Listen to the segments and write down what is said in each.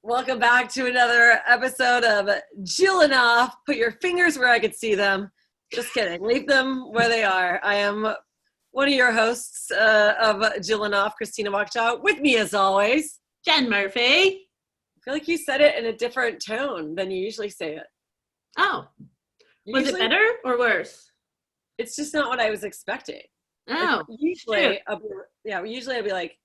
Welcome back to another episode of Jillin. Put your fingers where I could see them. Just kidding. Leave them where they are. I am one of your hosts of Jillin, Christina Walkinshaw. With me, as always, Jen Murphy. I feel like you said it in a different tone than you usually say it. Oh. Was it better or worse? It's just not what I was expecting. Oh. Usually I'll be like,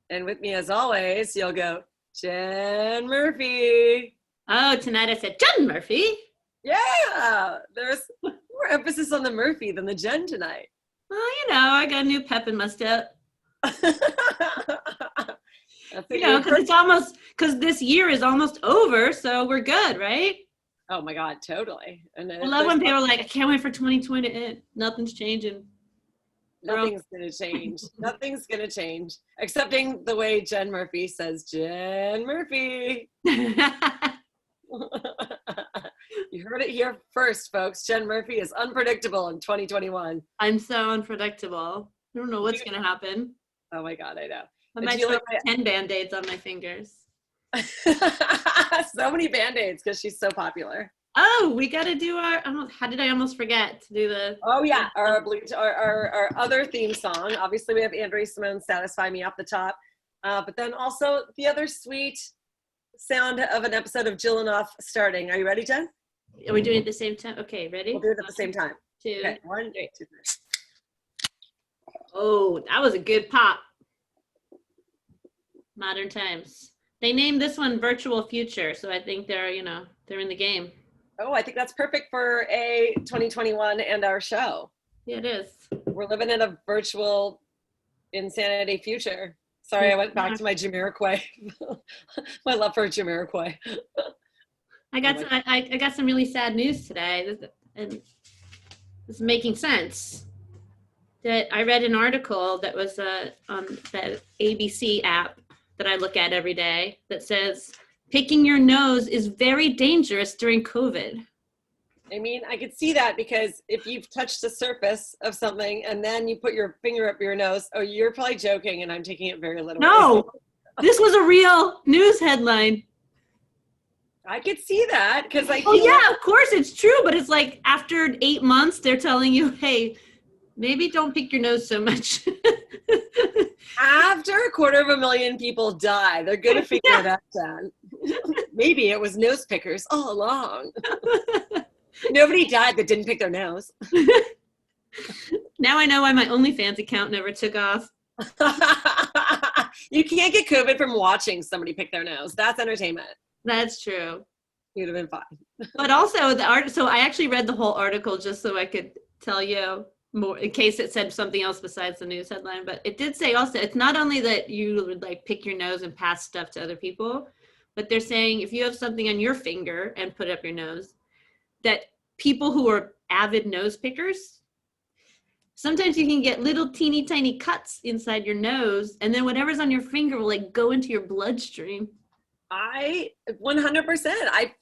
and with me, as always, you'll go, Jen Murphy. Oh, tonight I said Jen Murphy. Yeah, there's more emphasis on the Murphy than the Jen tonight. Well, I got a new pep in my step. Because this year is almost over, so we're good, right? Oh my God, totally. And I love when people are like, I can't wait for 2020 to end. Nothing's changing. Nothing's going to change. Nothing's going to change. Excepting the way Jen Murphy says, Jen Murphy. You heard it here first, folks. Jen Murphy is unpredictable in 2021. I'm so unpredictable. I don't know what's going to happen. Oh my God, I know. I might have 10 Band-Aids on my fingers. So many Band-Aids because she's so popular. Oh, we got to do how did I almost forget to do the... Oh yeah, our other theme song. Obviously we have Andrea Simone's Satisfy Me off the top. But then also the other sweet sound of an episode of Jillin starting. Are you ready, Jen? Are we doing it at the same time? Okay, ready? We'll do it at the same time. Two. Okay, 1, 2, 3. Oh, that was a good pop. Modern times. They named this one Virtual Future, so I think they're in the game. Oh, I think that's perfect for a 2021 and our show. Yeah, it is. We're living in a virtual insanity future. Sorry, I went back to my Jamiroquai. My love for Jamiroquai. I got some really sad news today, and this is making sense. That I read an article that was on the ABC app that I look at every day that says picking your nose is very dangerous during COVID. I mean, I could see that because if you've touched the surface of something and then you put your finger up your nose, oh, you're probably joking and I'm taking it very literally. No, this was a real news headline. I could see that because I feel of course it's true, but it's like after 8 months, they're telling you, hey, maybe don't pick your nose so much. After 250,000 people die, they're going to figure it out, Jen. Maybe it was nose pickers all along. Nobody died that didn't pick their nose. Now I know why my OnlyFans account never took off. You can't get COVID from watching somebody pick their nose. That's entertainment. That's true. You'd have been fine. But also so I actually read the whole article just so I could tell you more in case it said something else besides the news headline, but it did say also it's not only that you would like pick your nose and pass stuff to other people, but they're saying if you have something on your finger and put up your nose, that people who are avid nose pickers, sometimes you can get little teeny tiny cuts inside your nose, and then whatever's on your finger will like go into your bloodstream. I 100%.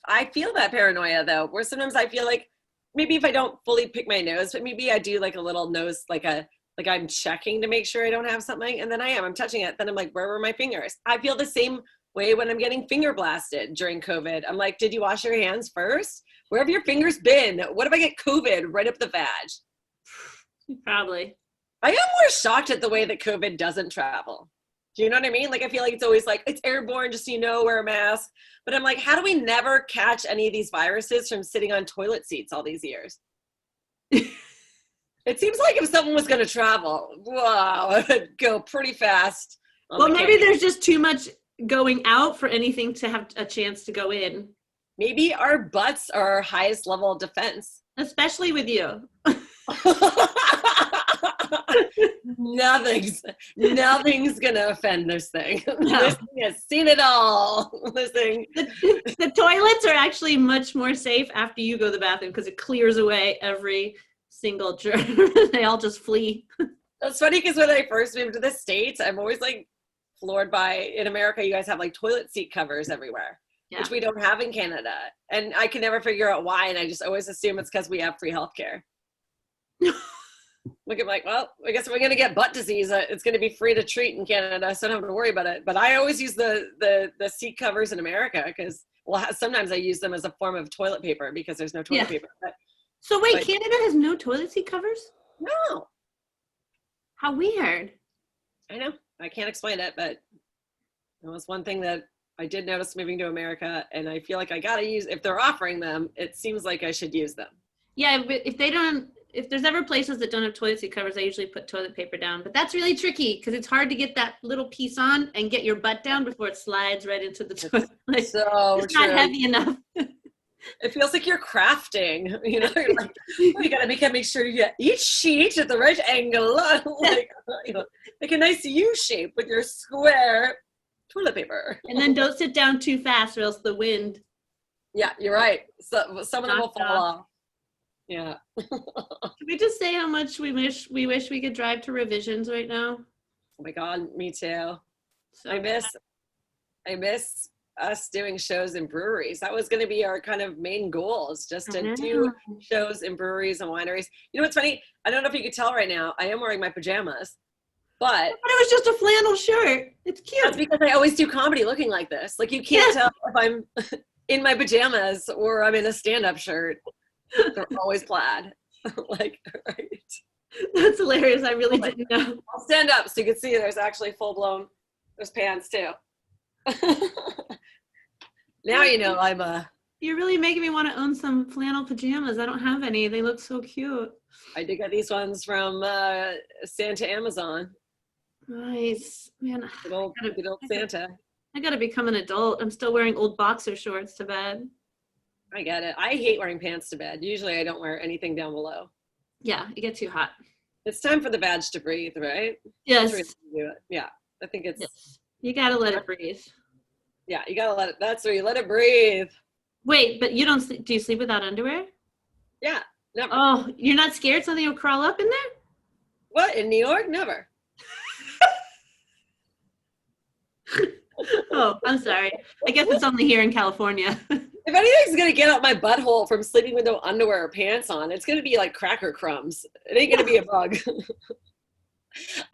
I feel that paranoia though, where sometimes I feel like maybe if I don't fully pick my nose, but maybe I do like a little nose, like I'm checking to make sure I don't have something. And then I'm touching it. Then I'm like, where were my fingers? I feel the same way when I'm getting finger blasted during COVID. I'm like, did you wash your hands first? Where have your fingers been? What if I get COVID right up the vag? Probably. I am more shocked at the way that COVID doesn't travel. Do you know what I mean? Like, I feel like it's always like, it's airborne, just so you know, wear a mask. But I'm like, how do we never catch any of these viruses from sitting on toilet seats all these years? It seems like if someone was going to travel, wow, it would go pretty fast. Well, maybe there's just too much going out for anything to have a chance to go in. Maybe our butts are our highest level of defense. Especially with you. Nothing's gonna offend this thing. No. This thing has seen it all. This thing. The toilets are actually much more safe after you go to the bathroom because it clears away every single germ. They all just flee. That's funny because when I first moved to the States, I'm always like floored by, in America, you guys have like toilet seat covers everywhere, which we don't have in Canada. And I can never figure out why. And I just always assume it's because we have free healthcare. look at like, well, I guess if we're gonna get butt disease, it's gonna be free to treat in Canada, so I don't have to worry about it. But I always use the seat covers in America because, well, sometimes I use them as a form of toilet paper because there's no toilet paper. So wait, Canada has no toilet seat covers? No. How weird. I know. I can't explain it, but it was one thing that I did notice moving to America, and I feel like I gotta use, if they're offering them, it seems like I should use them. Yeah, but if there's ever places that don't have toilet seat covers, I usually put toilet paper down. But that's really tricky because it's hard to get that little piece on and get your butt down before it slides right into the toilet. Like, so it's not heavy enough. It feels like you're crafting, you know, you're like, oh, you gotta make sure you get each sheet at the right angle, like, you know, make a nice U shape with your square toilet paper. And then don't sit down too fast or else the wind. Yeah, you're right. So some of them will fall off. Yeah. Can we just say how much we wish we could drive to revisions right now? Oh my God, me too. So I miss us doing shows in breweries. That was going to be our kind of main goal, is just to do shows in breweries and wineries. You know what's funny? I don't know if you could tell right now, I am wearing my pajamas, but it was just a flannel shirt. It's cute. That's because I always do comedy looking like this. Like, you can't tell if I'm in my pajamas or I'm in a stand-up shirt. They're always plaid. Like, right. That's hilarious. I really didn't know. I'll stand up so you can see there's actually full-blown, there's pants too. Now you know I'm You're really making me want to own some flannel pajamas. I don't have any. They look so cute. I did get these ones from Santa Amazon. Nice. Man, Good old Santa. I gotta become an adult. I'm still wearing old boxer shorts to bed. I get it. I hate wearing pants to bed. Usually I don't wear anything down below. Yeah, it gets too hot. It's time for the vag to breathe, right? Yes. Yeah, I think it's... Yes. You gotta let it breathe. Yeah, you gotta let it, that's where you let it breathe. Wait, but you don't sleep, do you sleep without underwear? Yeah, never. Oh, you're not scared something will crawl up in there? What, in New York? Never. Oh, I'm sorry. I guess it's only here in California. If anything's gonna get out my butthole from sleeping with no underwear or pants on, it's gonna be like cracker crumbs. It ain't gonna be a bug.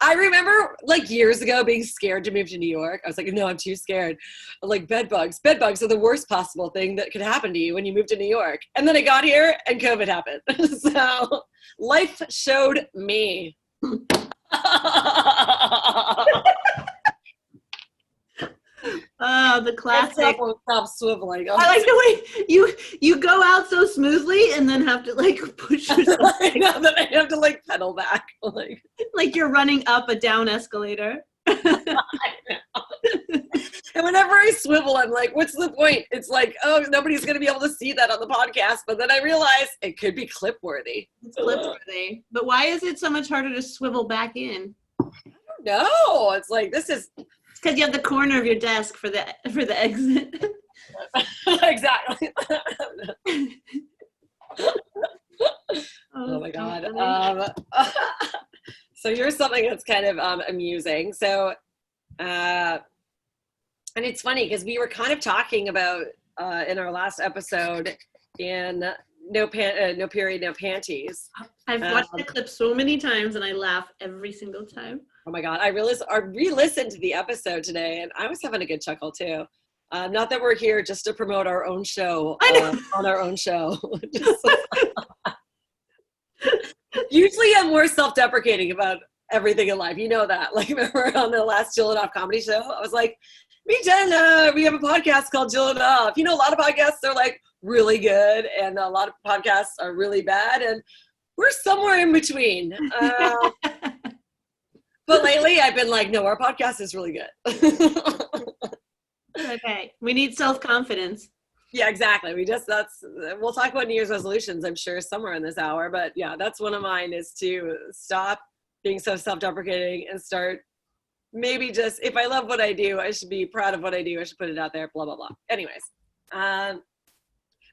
I remember like years ago being scared to move to New York. I was like, no, I'm too scared. Like, bed bugs. Bed bugs are the worst possible thing that could happen to you when you move to New York. And then I got here and COVID happened. So life showed me. Oh, the classic. Stop swiveling. I like the way you go out so smoothly and then have to like push yourself. I know that I have to like pedal back. Like you're running up a down escalator. I know. And whenever I swivel, I'm like, what's the point? It's like, oh, nobody's going to be able to see that on the podcast. But then I realize it could be clip worthy. It's clip worthy. But why is it so much harder to swivel back in? No, it's like, this is... Because you have the corner of your desk for the exit. Exactly. Oh my God. So here's something that's kind of amusing. So, and it's funny because we were kind of talking about in our last episode in No Period, No Panties. I've watched the clip so many times and I laugh every single time. Oh my God, I re-listened to the episode today and I was having a good chuckle too. Not that we're here just to promote our own show on our own show. Usually I'm more self-deprecating about everything in life. You know that. Like, remember on the last Jillin comedy show, I was like, me, Jen, we have a podcast called Jillin. You know, a lot of podcasts are like really good and a lot of podcasts are really bad and we're somewhere in between. But lately I've been like, no, our podcast is really good. Okay. We need self-confidence. Yeah, exactly. We'll talk about New Year's resolutions, I'm sure, somewhere in this hour. But yeah, that's one of mine, is to stop being so self-deprecating and start maybe just, if I love what I do, I should be proud of what I do. I should put it out there, blah, blah, blah. Anyways. But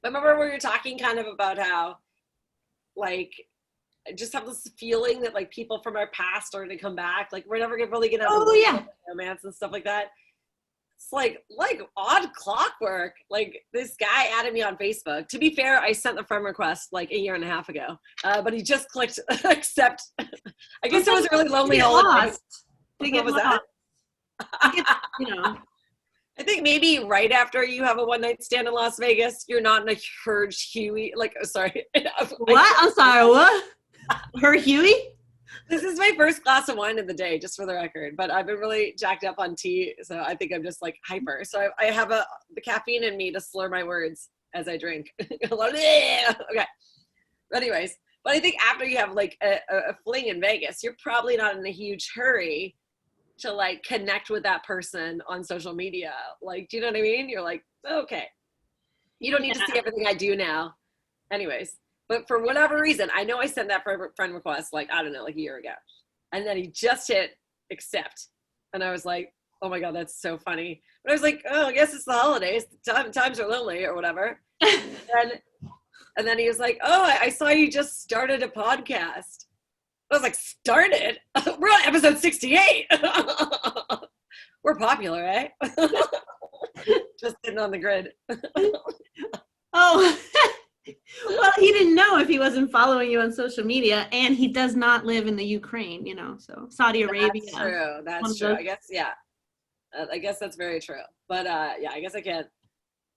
remember we were talking kind of about how, like, I just have this feeling that like people from our past are going to come back. Like, we're never going to really get out of romance and stuff like that. It's like odd clockwork. Like this guy added me on Facebook. To be fair, I sent the friend request like a year and a half ago, but he just clicked accept. I guess it was a really lonely holiday. What was that? You know. I think maybe right after you have a one night stand in Las Vegas, you're not in a Huey. Like, sorry. What? I'm sorry. What? Her Huey? This is my first glass of wine of the day, just for the record. But I've been really jacked up on tea, so I think I'm just like hyper. So I have the caffeine in me to slur my words as I drink. Okay. Anyways, but I think after you have like a fling in Vegas, you're probably not in a huge hurry to like connect with that person on social media. Like, do you know what I mean? You're like, okay, you don't need to see everything I do now. Anyways. But for whatever reason, I know I sent that friend request, like, I don't know, like a year ago. And then he just hit accept. And I was like, oh my God, that's so funny. But I was like, oh, I guess it's the holidays. Times are lonely or whatever. And then he was like, oh, I saw you just started a podcast. I was like, started? We're on episode 68. We're popular, eh? Just sitting on the grid. Oh. Well, he didn't know if he wasn't following you on social media, and he does not live in the Ukraine, you know, so Saudi Arabia. That's true. That's true. I guess, yeah. I guess that's very true. But yeah, I guess I can't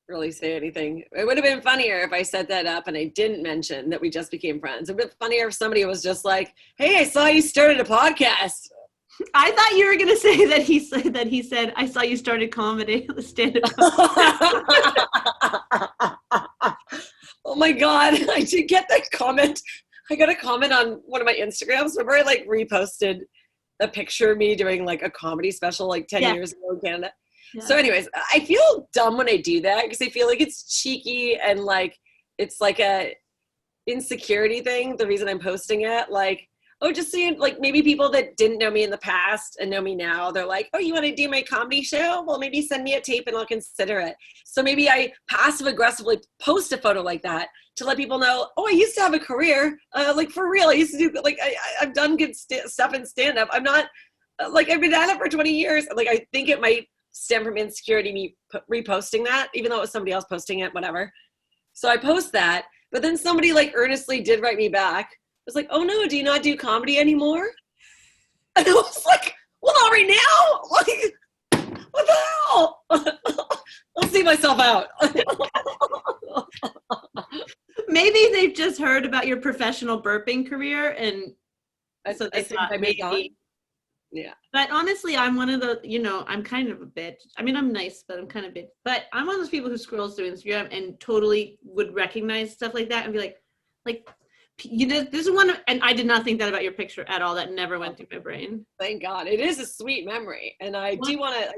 really say anything. It would have been funnier if I set that up and I didn't mention that we just became friends. It would have been funnier if somebody was just like, hey, I saw you started a podcast. I thought you were going to say that he said, I saw you started comedy, stand-up comedy. Oh my God, I did get that comment. I got a comment on one of my Instagrams. Remember I like reposted a picture of me doing like a comedy special like 10 years ago in Canada. Yeah. So anyways, I feel dumb when I do that because I feel like it's cheeky and like it's like a insecurity thing. The reason I'm posting it, like, oh, just seeing like maybe people that didn't know me in the past and know me now, they're like, oh, you want to do my comedy show? Well, maybe send me a tape and I'll consider it. So maybe I passive aggressively post a photo like that to let people know, oh, I used to have a career, like for real. I used to do like, I've done good stuff in stand up. I'm not like, I've been at it for 20 years. Like, I think it might stem from insecurity, me reposting that, even though it was somebody else posting it, whatever. So I post that, but then somebody like earnestly did write me back. I was like, oh no, do you not do comedy anymore? And I was like, well, not right now. Like, what the hell? I'll see myself out. Maybe they've just heard about your professional burping career and so they thought maybe. Yeah. But honestly, I'm one of the, you know, I'm kind of a bitch. I mean, I'm nice, but I'm kind of bitch. But I'm one of those people who scrolls through Instagram and totally would recognize stuff like that and be like, you know, this is one, and I did not think that about your picture at all. That never went through my brain. Thank God. It is a sweet memory. And I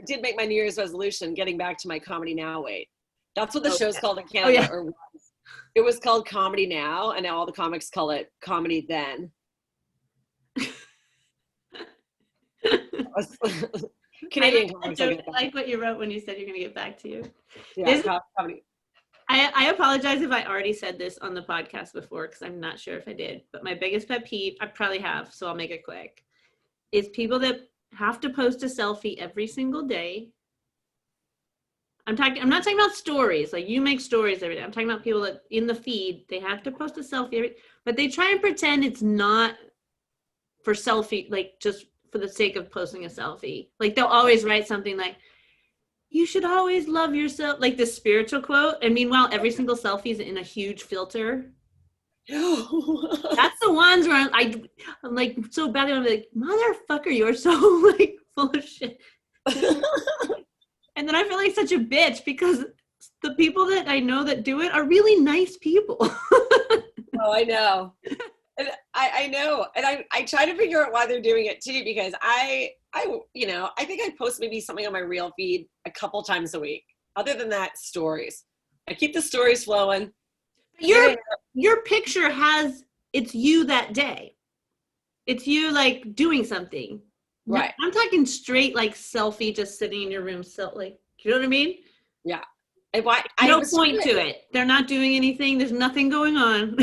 did make my New Year's resolution, getting back to my Comedy Now weight. That's what the show's called in Canada. Or was. It was called Comedy Now, and now all the comics call it Comedy Then. Canadian comics. I like what you wrote when you said you're going to get back to you. Yeah, comedy. I apologize if I already said this on the podcast before because I'm not sure if I did, but my biggest pet peeve, I probably have, so I'll make it quick, is people that have to post a selfie every single day. I'm not talking about stories, like you make stories every day. I'm talking about people that in the feed, they have to post a selfie, but they try and pretend it's not for selfie, like just for the sake of posting a selfie. Like they'll always write something like, you should always love yourself, like this spiritual quote. And meanwhile, every single selfie is in a huge filter. That's the ones where I'm like so badly. I'm like, motherfucker, you're so like full of shit. And then I feel like such a bitch because the people that I know that do it are really nice people. Oh, I know. And I know. And I try to figure out why they're doing it too, because I think I post maybe something on my real feed a couple times a week. Other than that, stories. I keep the stories flowing. Your picture it's you that day. It's you like doing something. Right. I'm talking straight like selfie, just sitting in your room. So like, you know what I mean? Yeah. No point to it. They're not doing anything. There's nothing going on.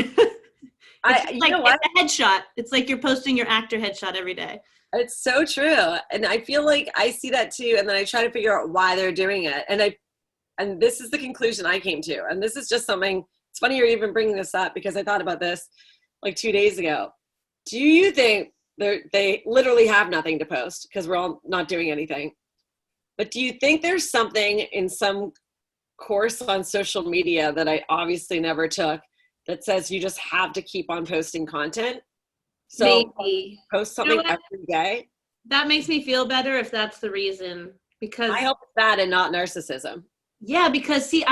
It's You know what? it's a headshot. It's like you're posting your actor headshot every day. It's so true. And I feel like I see that too. And then I try to figure out why they're doing it. And this is the conclusion I came to. And this is just something, it's funny you're even bringing this up because I thought about this like 2 days ago. Do you think they literally have nothing to post because we're all not doing anything? But do you think there's something in some course on social media that I obviously never took that says you just have to keep on posting content? So Maybe. post something every day. That makes me feel better if that's the reason. Because I hope it's that and not narcissism. yeah, because see,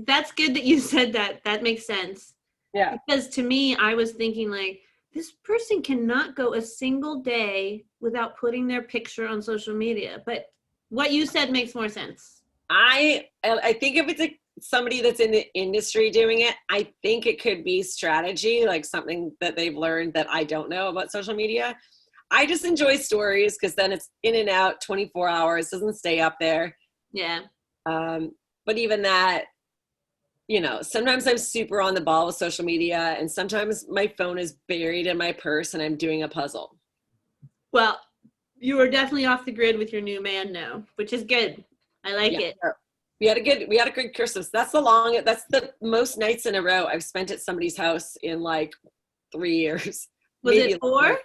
that's good that you said that. That makes sense. Yeah. Because to me, I was thinking like, this person cannot go a single day without putting their picture on social media. But what you said makes more sense. I think if it's somebody that's in the industry doing it, I think it could be strategy, like something that they've learned that I don't know about social media. I just enjoy stories because then it's in and out 24 hours, doesn't stay up there. Yeah. But even that, you know, sometimes I'm super on the ball with social media and sometimes my phone is buried in my purse and I'm doing a puzzle. Well, you are definitely off the grid with your new man now, which is good. I like it. We had a good Christmas. That's the most nights in a row I've spent at somebody's house in like 3 years. Was it 4? It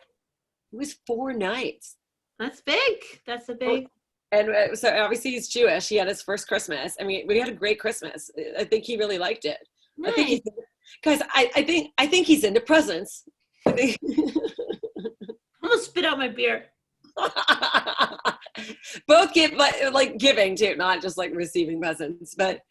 was 4 nights. That's big. That's a big. And so obviously he's Jewish. He had his first Christmas. I mean, we had a great Christmas. I think he really liked it. Nice. I think he's into presents. I'm gonna spit out my beer. Both give like giving too, not just like receiving presents. But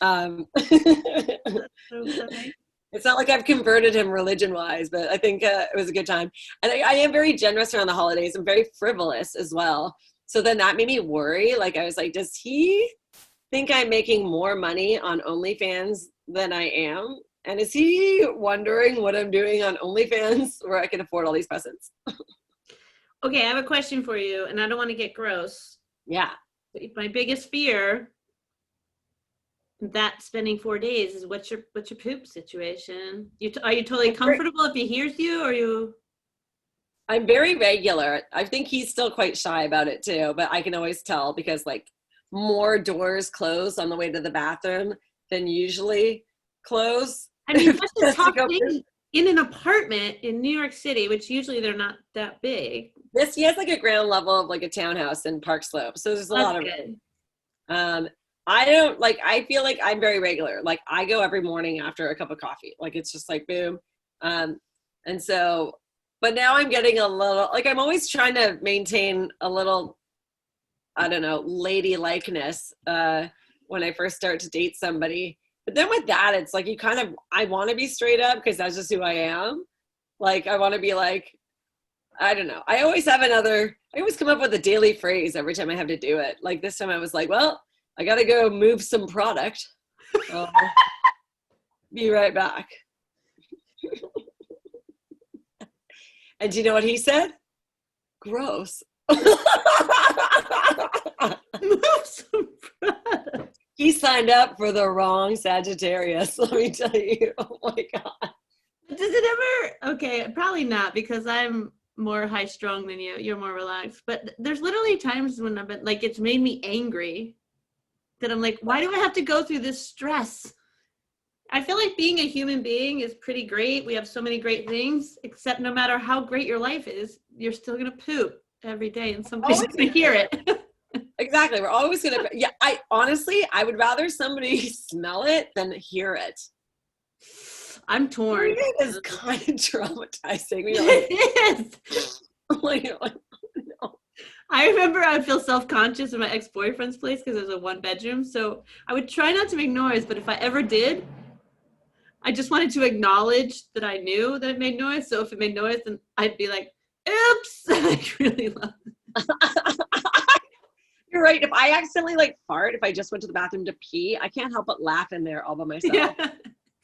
So funny. it's not like I've converted him religion-wise, but I think it was a good time. And I am very generous around the holidays. I'm very frivolous as well. So then that made me worry. Like I was like, does he think I'm making more money on OnlyFans than I am? And is he wondering what I'm doing on OnlyFans where I can afford all these presents? Okay, I have a question for you, and I don't want to get gross. Yeah. My biggest fear that spending 4 days is what's your poop situation? Are you totally comfortable if he hears you, or are you? I'm very regular. I think he's still quite shy about it too, but I can always tell because like more doors close on the way to the bathroom than usually close. I mean, that's the tough thing in an apartment in New York City, which usually they're not that big. He has like a ground level of like a townhouse in Park Slope, so there's a lot of good. I feel like I'm very regular. Like I go every morning after a cup of coffee. Like it's just like boom. And so, but now I'm getting a little, like I'm always trying to maintain a little, I don't know, ladylikeness when I first start to date somebody. But then with that, it's like I want to be straight up because that's just who I am. Like I want to be like, I don't know. I always come up with a daily phrase every time I have to do it. Like this time I was like, well, I got to go move some product. Be right back. And do you know what he said? Gross. Move some product. He signed up for the wrong Sagittarius, let me tell you. Oh my God. Does it ever, okay, probably not because I'm more high strung than you. You're more relaxed. But there's literally times when I've been like, it's made me angry that I'm like, why do I have to go through this stress? I feel like being a human being is pretty great. We have so many great things, except no matter how great your life is, you're still going to poop every day and somebody's going to hear it. Exactly. We're always going to, yeah, I would rather somebody smell it than hear it. I'm torn. It is kind of traumatizing. It is. Like, no. I remember I would feel self-conscious in my ex-boyfriend's place because it was a 1-bedroom. So I would try not to make noise, but if I ever did, I just wanted to acknowledge that I knew that it made noise. So if it made noise, then I'd be like, oops. I really love it. You're right. If I accidentally like fart, if I just went to the bathroom to pee, I can't help but laugh in there all by myself. Yeah.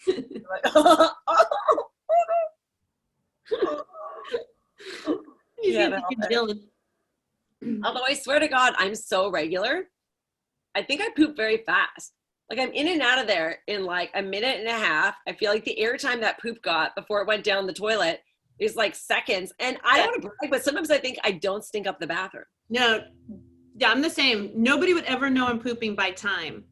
Like, oh. You Yeah, seem like you're Jillin. Although I swear to God, I'm so regular. I think I poop very fast. Like I'm in and out of there in like a minute and a half. I feel like the airtime that poop got before it went down the toilet is like seconds. And I don't want to brag, but sometimes I think I don't stink up the bathroom. No, yeah, I'm the same. Nobody would ever know I'm pooping by time.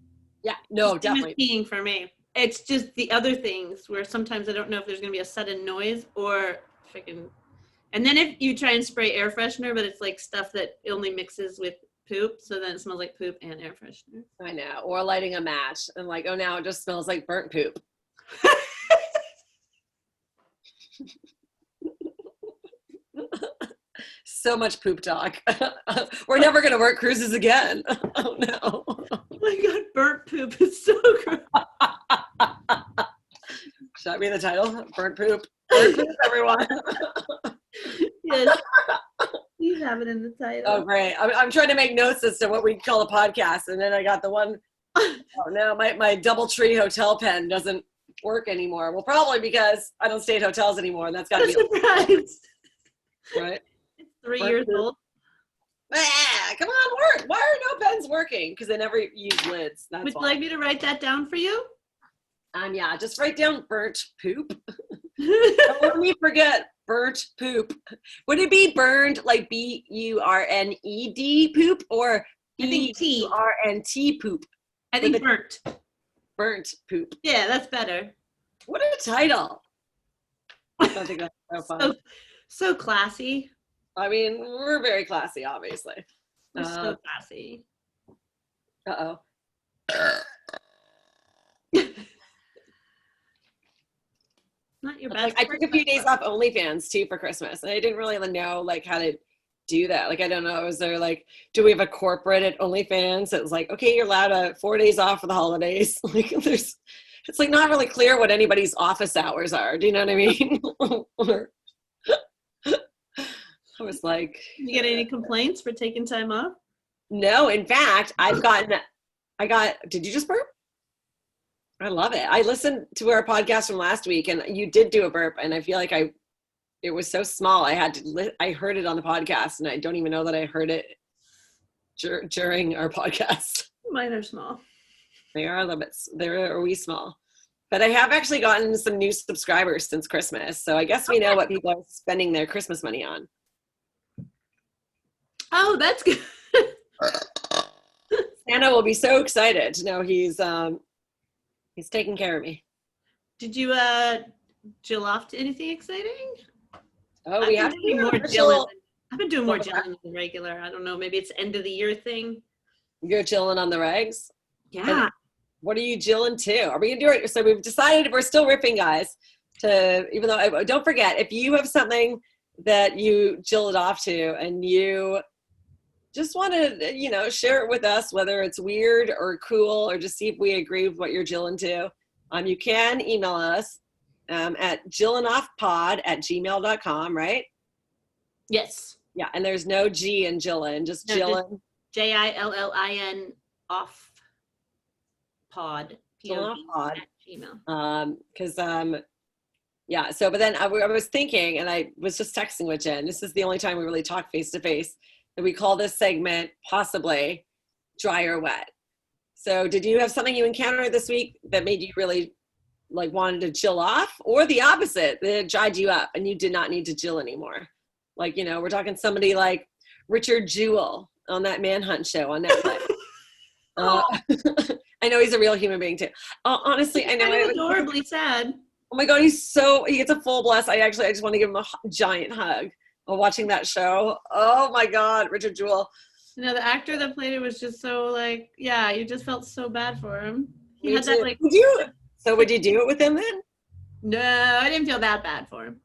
Yeah, no, It's definitely. peeing for me. It's just the other things where sometimes I don't know if there's gonna be a sudden noise or freaking. And then if you try and spray air freshener, but it's like stuff that only mixes with poop, so then it smells like poop and air freshener. I know. Or lighting a match and like, oh, now it just smells like burnt poop. So much poop talk. We're never going to work cruises again. Oh, no. Oh my God, burnt poop is so gross. Should that be the title? Burnt poop. Burnt poop, everyone. Yes. Please have it in the title. Oh, great. I'm trying to make notes as to what we call a podcast. And then I got the one, oh, no, my DoubleTree hotel pen doesn't work anymore. Well, probably because I don't stay at hotels anymore. And that's got to be surprise. Right. It's 3 Burnt years poop. old. Ah, come on, work. Why are no pens working? Because they never use lids. That's Would you why. like me to write that down for you? Yeah, just write down burnt poop. Don't let me forget burnt poop. Would it be burned like BURNED poop or I think T. BURNT poop? I think burnt. Burnt poop. Yeah, that's better. What a title. I don't think that's so fun. So classy. I mean, we're very classy, obviously. We're so classy. Uh-oh. Not your best. Like, I took a few days off OnlyFans too for Christmas, and I didn't really know like how to do that. Like, I don't know. Is there like, do we have a corporate at OnlyFans? It was like, okay, you're allowed 4 days off for the holidays. Like, it's like not really clear what anybody's office hours are. Do you know what I mean? I was like, you get any complaints for taking time off? No, in fact, did you just burp? I love it. I listened to our podcast from last week and you did do a burp and I feel like it was so small. I heard it on the podcast and I don't even know that I heard it during our podcast. Mine are small. They are a little bit, they're wee small. But I have actually gotten some new subscribers since Christmas. So I guess we know what people are spending their Christmas money on. Oh, that's good. Santa will be so excited to know he's taking care of me. Did you Jill off to anything exciting? Oh, we have to do more Jillin. I've been doing more Jillin than regular. I don't know. Maybe it's end of the year thing. You're chilling on the regs? Yeah. And what are you chilling to? Are we gonna do it? So we've decided we're still riffing, guys. Even though don't forget, if you have something that you jill it off to and you just want to, share it with us, whether it's weird or cool, or just see if we agree with what you're jilling to. You can email us at jillinoffpod@gmail.com, right? Yes. Yeah, and there's no G in Jillin, just Jillin. JILLIN off pod. Pod. Gmail. Because yeah. So, but then I was thinking, and I was just texting with Jen. This is the only time we really talk face to face. That we call this segment possibly dry or wet. So, did you have something you encountered this week that made you really like wanted to chill off, or the opposite that it dried you up and you did not need to chill anymore? Like, we're talking somebody like Richard Jewell on that Manhunt show on Netflix. I know he's a real human being too. Honestly, I know. He's adorably sad. Oh my God, he gets a full bless. I just want to give him a giant hug while watching that show. Oh my God, Richard Jewell. The actor that played it was just so like, yeah, you just felt so bad for him. He Me had too. that like. So would you do it with him then? No, I didn't feel that bad for him.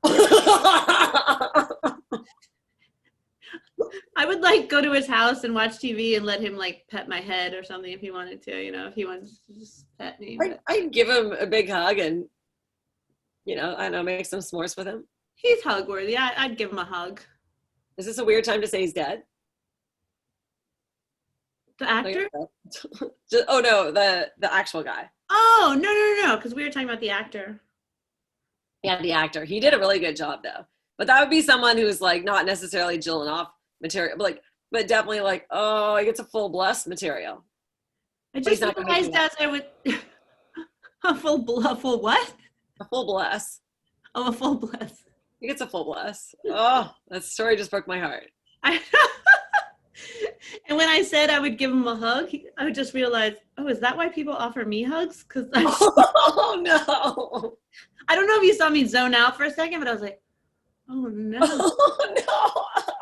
I would like go to his house and watch TV and let him like pet my head or something if he wanted to, if he wanted to just pet me. I'd give him a big hug and, I don't know, make some s'mores with him. He's hug worthy. I'd give him a hug. Is this a weird time to say he's dead? The actor? Oh no, the actual guy. Oh, no, because we were talking about the actor. Yeah, the actor. He did a really good job though. But that would be someone who's like not necessarily jilling off material, but definitely like, oh, he gets a full blessed material. I But he's just not gonna make realized you as I would a full what? a full bless. Oh, a full bless. He gets a full bless. Oh, that story just broke my heart. I, and when I said I would give him a hug, I would just realize, oh, is that why people offer me hugs? Because Oh no. I don't know if you saw me zone out for a second, but I was like, oh no. Oh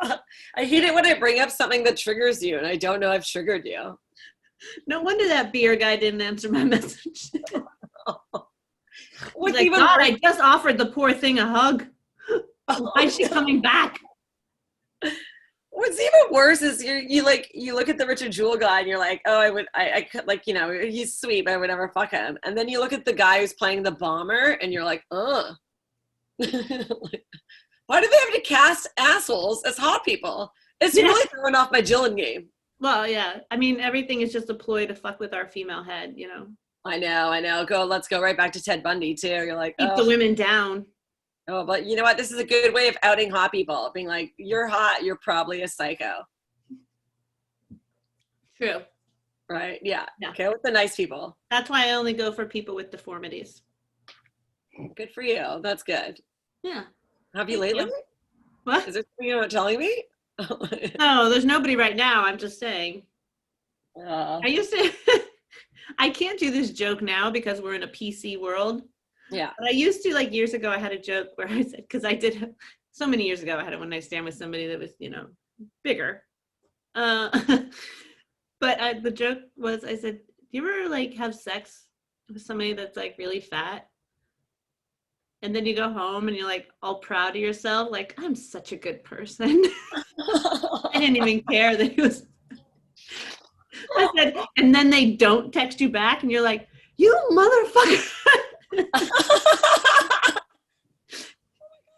no. I hate it when I bring up something that triggers you and I don't know I've triggered you. No wonder that beer guy didn't answer my message. What's Like, even God, worse? I just offered the poor thing a hug. Why is she coming back? What's even worse is you look at the Richard Jewell guy and you're like, oh, I could, like, you know, he's sweet, but I would never fuck him. And then you look at the guy who's playing the bomber and you're like, ugh. Like, why do they have to cast assholes as hot people? It's really throwing off my Jillin game. Well, yeah. I mean, everything is just a ploy to fuck with our female head, you know. I know. Let's go right back to Ted Bundy too. You're like, Keep the women down. Oh, but you know what? This is a good way of outing hot people. Being like, you're hot, you're probably a psycho. True. Right? Yeah. Okay, with the nice people. That's why I only go for people with deformities. Good for you. That's good. Yeah. Have you lately? What? Is there something you're not telling me? No, there's nobody right now. I'm just saying. I used to, I can't do this joke now because we're in a PC world. Yeah. But I used to, like, years ago, I had a joke where I said, because I did, so many years ago, I had a one-night stand with somebody that was, you know, bigger. But the joke was, I said, do you ever, like, have sex with somebody that's, like, really fat? And then you go home and you're, like, all proud of yourself, like, I'm such a good person. I didn't even care that he was. I said, and then they don't text you back and you're like, you motherfucker.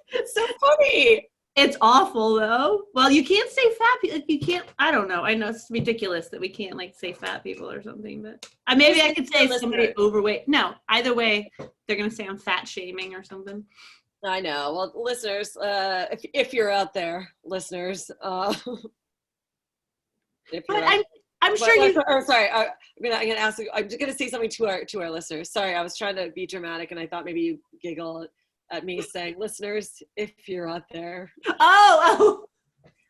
It's so funny. It's awful though. Well, you can't say fat people. You can't. I don't know. I know it's ridiculous that we can't, like, say fat people or something, but maybe I could say somebody overweight. No, either way, they're gonna say I'm fat shaming or something. I know. Well, listeners, if you're out there, listeners, if you're But I'm sure you. Oh, sorry. I'm gonna ask. I'm just gonna say something to our listeners. Sorry, I was trying to be dramatic, and I thought maybe you giggle at me saying, "Listeners, if you're out there." Oh.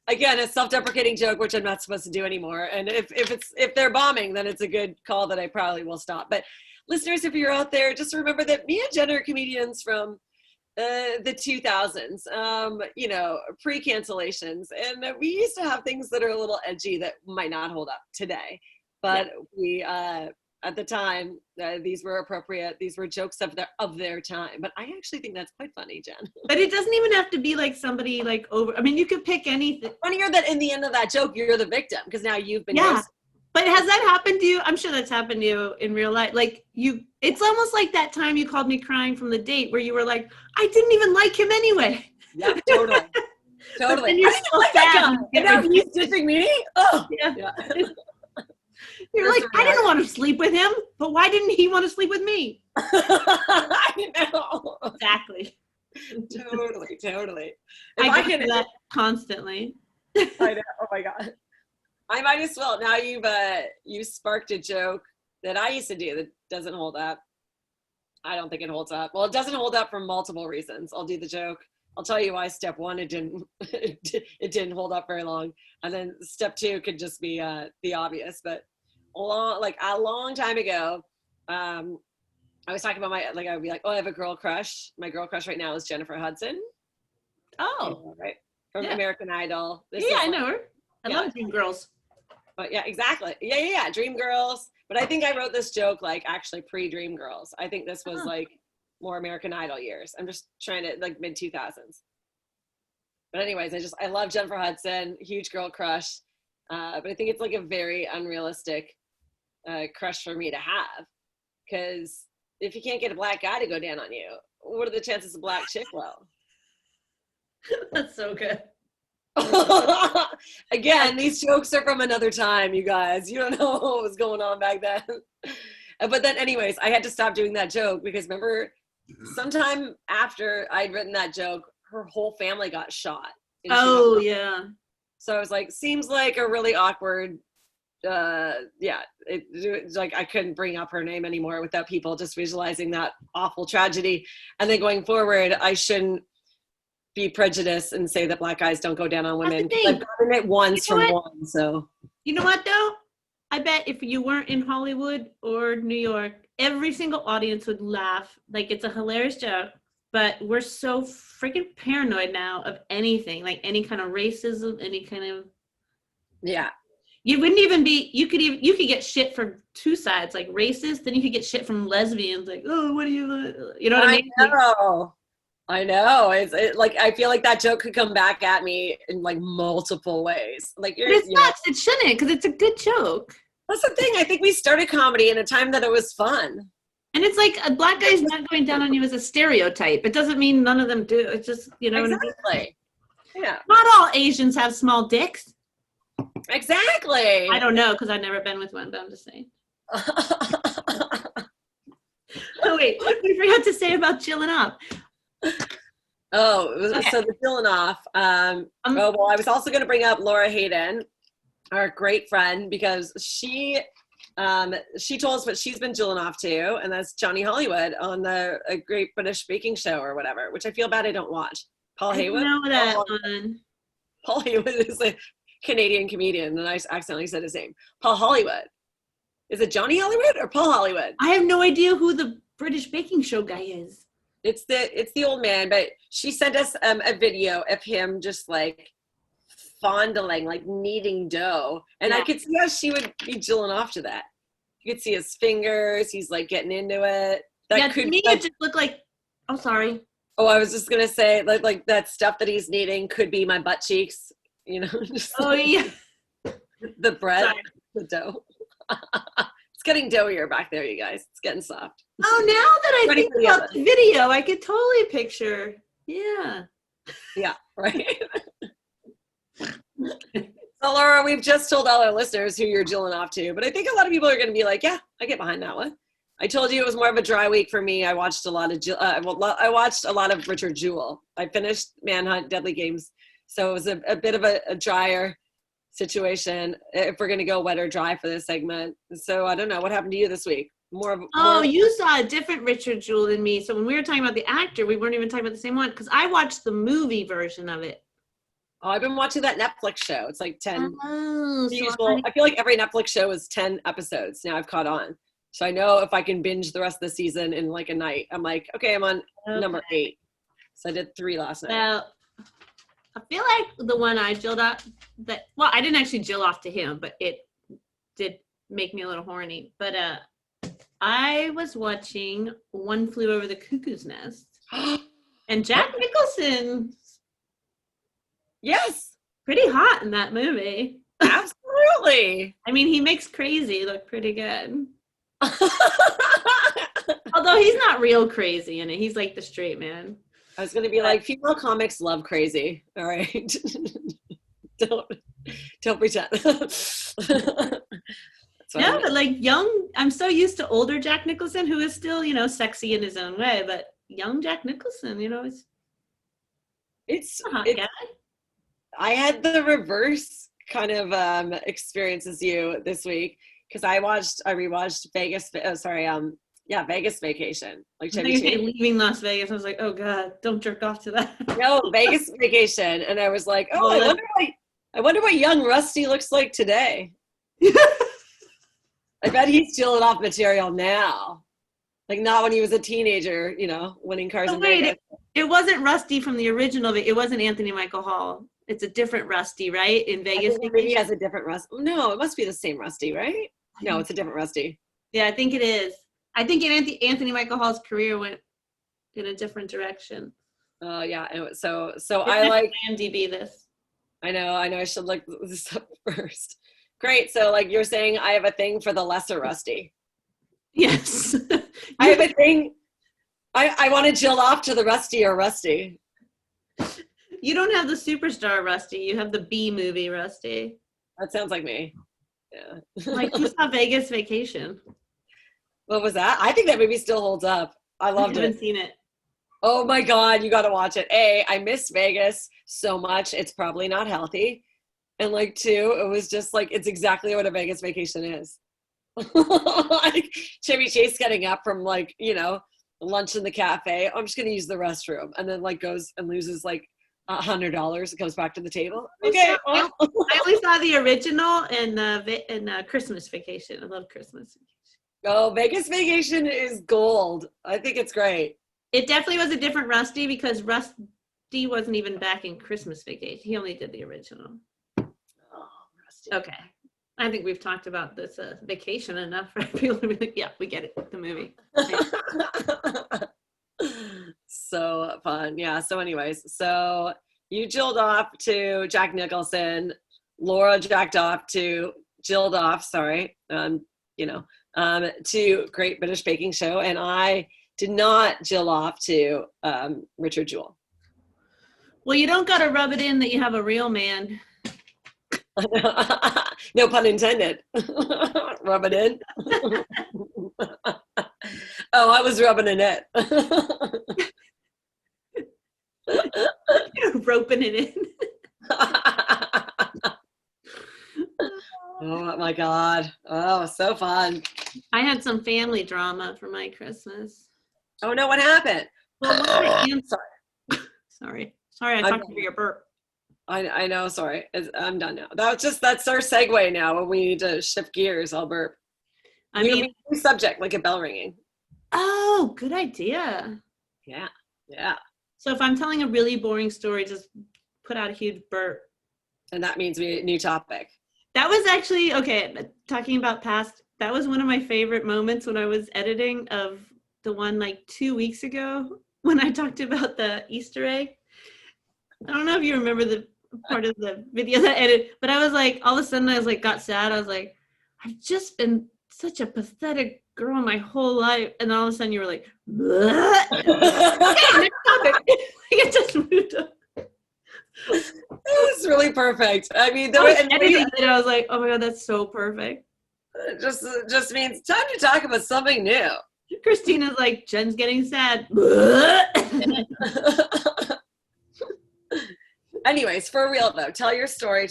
Again, a self-deprecating joke, which I'm not supposed to do anymore. And if they're bombing, then it's a good call that I probably will stop. But listeners, if you're out there, just remember that me and Jen are comedians from the 2000s, you know, pre-cancellations, and we used to have things that are a little edgy that might not hold up today, but we at the time these were appropriate, these were jokes of their time. But I actually think that's quite funny, Jen. But it doesn't even have to be like somebody like over. I mean, you could pick anything. Funnier that in the end of that joke you're the victim because now you've been roasted. But has that happened to you? I'm sure that's happened to you in real life. Like it's almost like that time you called me crying from the date where you were like, I didn't even like him anyway. Yeah, totally. Totally. And you're so sad. And now he's dissing me? Oh. Yeah. You're like, I didn't want to sleep with him, but why didn't he want to sleep with me? I know. Exactly. Totally. I can do that constantly. I know. Oh my God. I might as well. Now you sparked a joke that I used to do that doesn't hold up. I don't think it holds up. Well, it doesn't hold up for multiple reasons. I'll do the joke. I'll tell you why. Step one, it didn't hold up very long, and then step two could just be the obvious. But a long time ago, I was talking about I would be like, oh, I have a girl crush. My girl crush right now is Jennifer Hudson. Oh, right, from American Idol. I know her. I love Dream Girls. But yeah, exactly. Yeah. Dream Girls. But I think I wrote this joke like actually pre-Dream Girls. I think this was like more American Idol years. I'm just trying to like mid 2000s. But anyways, I love Jennifer Hudson, huge girl crush. But I think it's like a very unrealistic crush for me to have. Because if you can't get a black guy to go down on you, what are the chances a black chick will? That's so good. Again, these jokes are from another time, you guys. You don't know what was going on back then. But then anyways, I had to stop doing that joke because remember sometime after I'd written that joke, her whole family got shot. Oh yeah. So I was like, seems like a really awkward it's like I couldn't bring up her name anymore without people just visualizing that awful tragedy. And then going forward, I shouldn't be prejudiced and say that black guys don't go down on women. I've gotten it once from one, so. You know what though? I bet if you weren't in Hollywood or New York, every single audience would laugh. Like, it's a hilarious joke, but we're so freaking paranoid now of anything, like any kind of racism, any kind of. Yeah. You wouldn't even be, you could get shit from two sides, like racist, then you could get shit from lesbians, like, oh, what do you know what I mean? I know. It's like, I feel like that joke could come back at me in like multiple ways. Like, but it sucks. It shouldn't, because it's a good joke. That's the thing. I think we started comedy in a time that it was fun. And it's like, a black guy's not going down on you as a stereotype. It doesn't mean none of them do. It's just, you know exactly. what I mean? Yeah. Not all Asians have small dicks. Exactly. I don't know, because I've never been with one, but I'm just saying. Oh, wait. We forgot to say about Jillin off. Okay. So the Jillin off. I was also going to bring up Laura Hayden, our great friend, because she told us what she's been Jillin off to, and that's Johnny Hollywood on the Great British Baking Show or whatever, which I feel bad I don't watch. Paul Haywood. I know that one. Paul Haywood is a Canadian comedian, and I accidentally said his name. Paul Hollywood. Is it Johnny Hollywood or Paul Hollywood? I have no idea who the British Baking Show guy is. It's the old man, but she sent us a video of him just like fondling, like kneading dough, and I could see how she would be Jillin off to that. You could see his fingers. He's like getting into it. To me, it just looked like. I'm sorry. Oh, I was just gonna say, like that stuff that he's kneading could be my butt cheeks. You know. Just yeah. The bread, the dough. It's getting doughier back there, you guys. It's getting soft. Oh, now that I think about the video, I could totally picture. Yeah. Yeah, right. So, Laura, we've just told all our listeners who you're Jillin off to, but I think a lot of people are going to be like, yeah, I get behind that one. I told you it was more of a dry week for me. I watched a lot of Richard Jewell. I finished Manhunt, Deadly Games, so it was a bit of a drier situation if we're going to go wet or dry for this segment. So I don't know, what happened to you this week? You saw a different Richard Jewell than me. So when we were talking about the actor, we weren't even talking about the same one, because I watched the movie version of it. Oh, I've been watching that Netflix show. It's like 10. So I feel like every Netflix show is 10 episodes. Now I've caught on. So I know if I can binge the rest of the season in like a night, I'm like, okay, I'm on number 8. So I did 3 last night. Well, I feel like the one I jilled off, I didn't actually jill off to him, but it did make me a little horny. But I was watching One Flew Over the Cuckoo's Nest. And Jack Nicholson. Yes. Pretty hot in that movie. Absolutely. I mean, he makes crazy look pretty good. Although he's not real crazy in it. He's like the straight man. I was going to be like, female comics love crazy. All right. don't pretend. No, but like I'm so used to older Jack Nicholson, who is still, sexy in his own way, but young Jack Nicholson, it's a hot guy. I had the reverse kind of experience as you this week, because I rewatched Vegas Vacation. Like leaving Las Vegas, I was like, oh god, don't jerk off to that. No, Vegas Vacation, and I was like, I wonder what young Rusty looks like today. I bet he's Jillin off material now, like not when he was a teenager, winning cars in Vegas. It wasn't Rusty from the original. It wasn't Anthony Michael Hall. It's a different Rusty, right? In Vegas. Maybe he has a different Rusty. No, it must be the same Rusty, right? No, it's a different Rusty. Yeah, I think it is. I think Anthony Michael Hall's career went in a different direction. Oh yeah, so I like IMDb this. I know. I should look this up first. Great. So like you're saying, I have a thing for the lesser Rusty. Yes. I have a thing. I want to jill off to the Rusty or Rusty. You don't have the superstar Rusty. You have the B movie Rusty. That sounds like me. Yeah. Like you saw Vegas Vacation. What was that? I think that movie still holds up. I loved it. I haven't seen it. Oh my God, you got to watch it. I miss Vegas so much. It's probably not healthy. and like 2, it was just like, it's exactly what a Vegas vacation is. Like Chevy Chase getting up from like, lunch in the cafe. I'm just going to use the restroom. And then like goes and loses like $100 and comes back to the table. Okay. I only saw the original and Christmas Vacation. I love Christmas Vacation. Oh, Vegas Vacation is gold. I think it's great. It definitely was a different Rusty because Rusty wasn't even back in Christmas Vacation. He only did the original. Oh, Rusty. Okay. I think we've talked about this vacation enough for people to be like, yeah, we get it, the movie. So fun. Yeah. So anyways, so you jilled off to Jack Nicholson. Laura jacked off to jilled off, sorry, to Great British Baking Show. And I did not jill off to Richard Jewell. Well, you don't got to rub it in that you have a real man. No pun intended. Rub it in. Oh, I was rubbing in it. Roping it in. Oh my God. Oh, so fun. I had some family drama for my Christmas. Oh no, what happened? Well, sorry, I talked over your burp. I know, sorry. I'm done now. That's our segue now. When we need to shift gears, I'll burp. I mean, new subject, like a bell ringing. Oh, good idea. Yeah. So if I'm telling a really boring story, just put out a huge burp. And that means new topic. That was actually, okay, talking about past, that was one of my favorite moments when I was editing of the one like 2 weeks ago when I talked about the Easter egg. I don't know if you remember the part of the video that I edited, but I was like, all of a sudden I was like, got sad. I was like, I've just been such a pathetic girl my whole life. And all of a sudden you were like, okay, next topic. It just moved up. It was really perfect. I mean, I was like, oh my God, that's so perfect. It just means time to talk about something new. Christina's like, Jen's getting sad. Anyways, for real though, tell your story.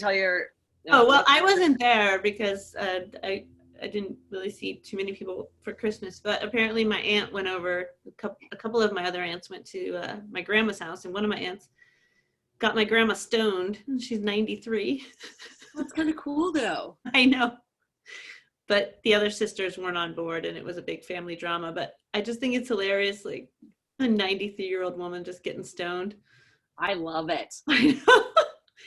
Oh, well, I wasn't there because I didn't really see too many people for Christmas, but apparently my aunt went over, a couple of my other aunts went to my grandma's house, and one of my aunts got my grandma stoned. She's 93. That's kind of cool though. I know. But the other sisters weren't on board, and it was a big family drama. But I just think it's hilarious, like a 93-year-old woman just getting stoned. I love it. I know.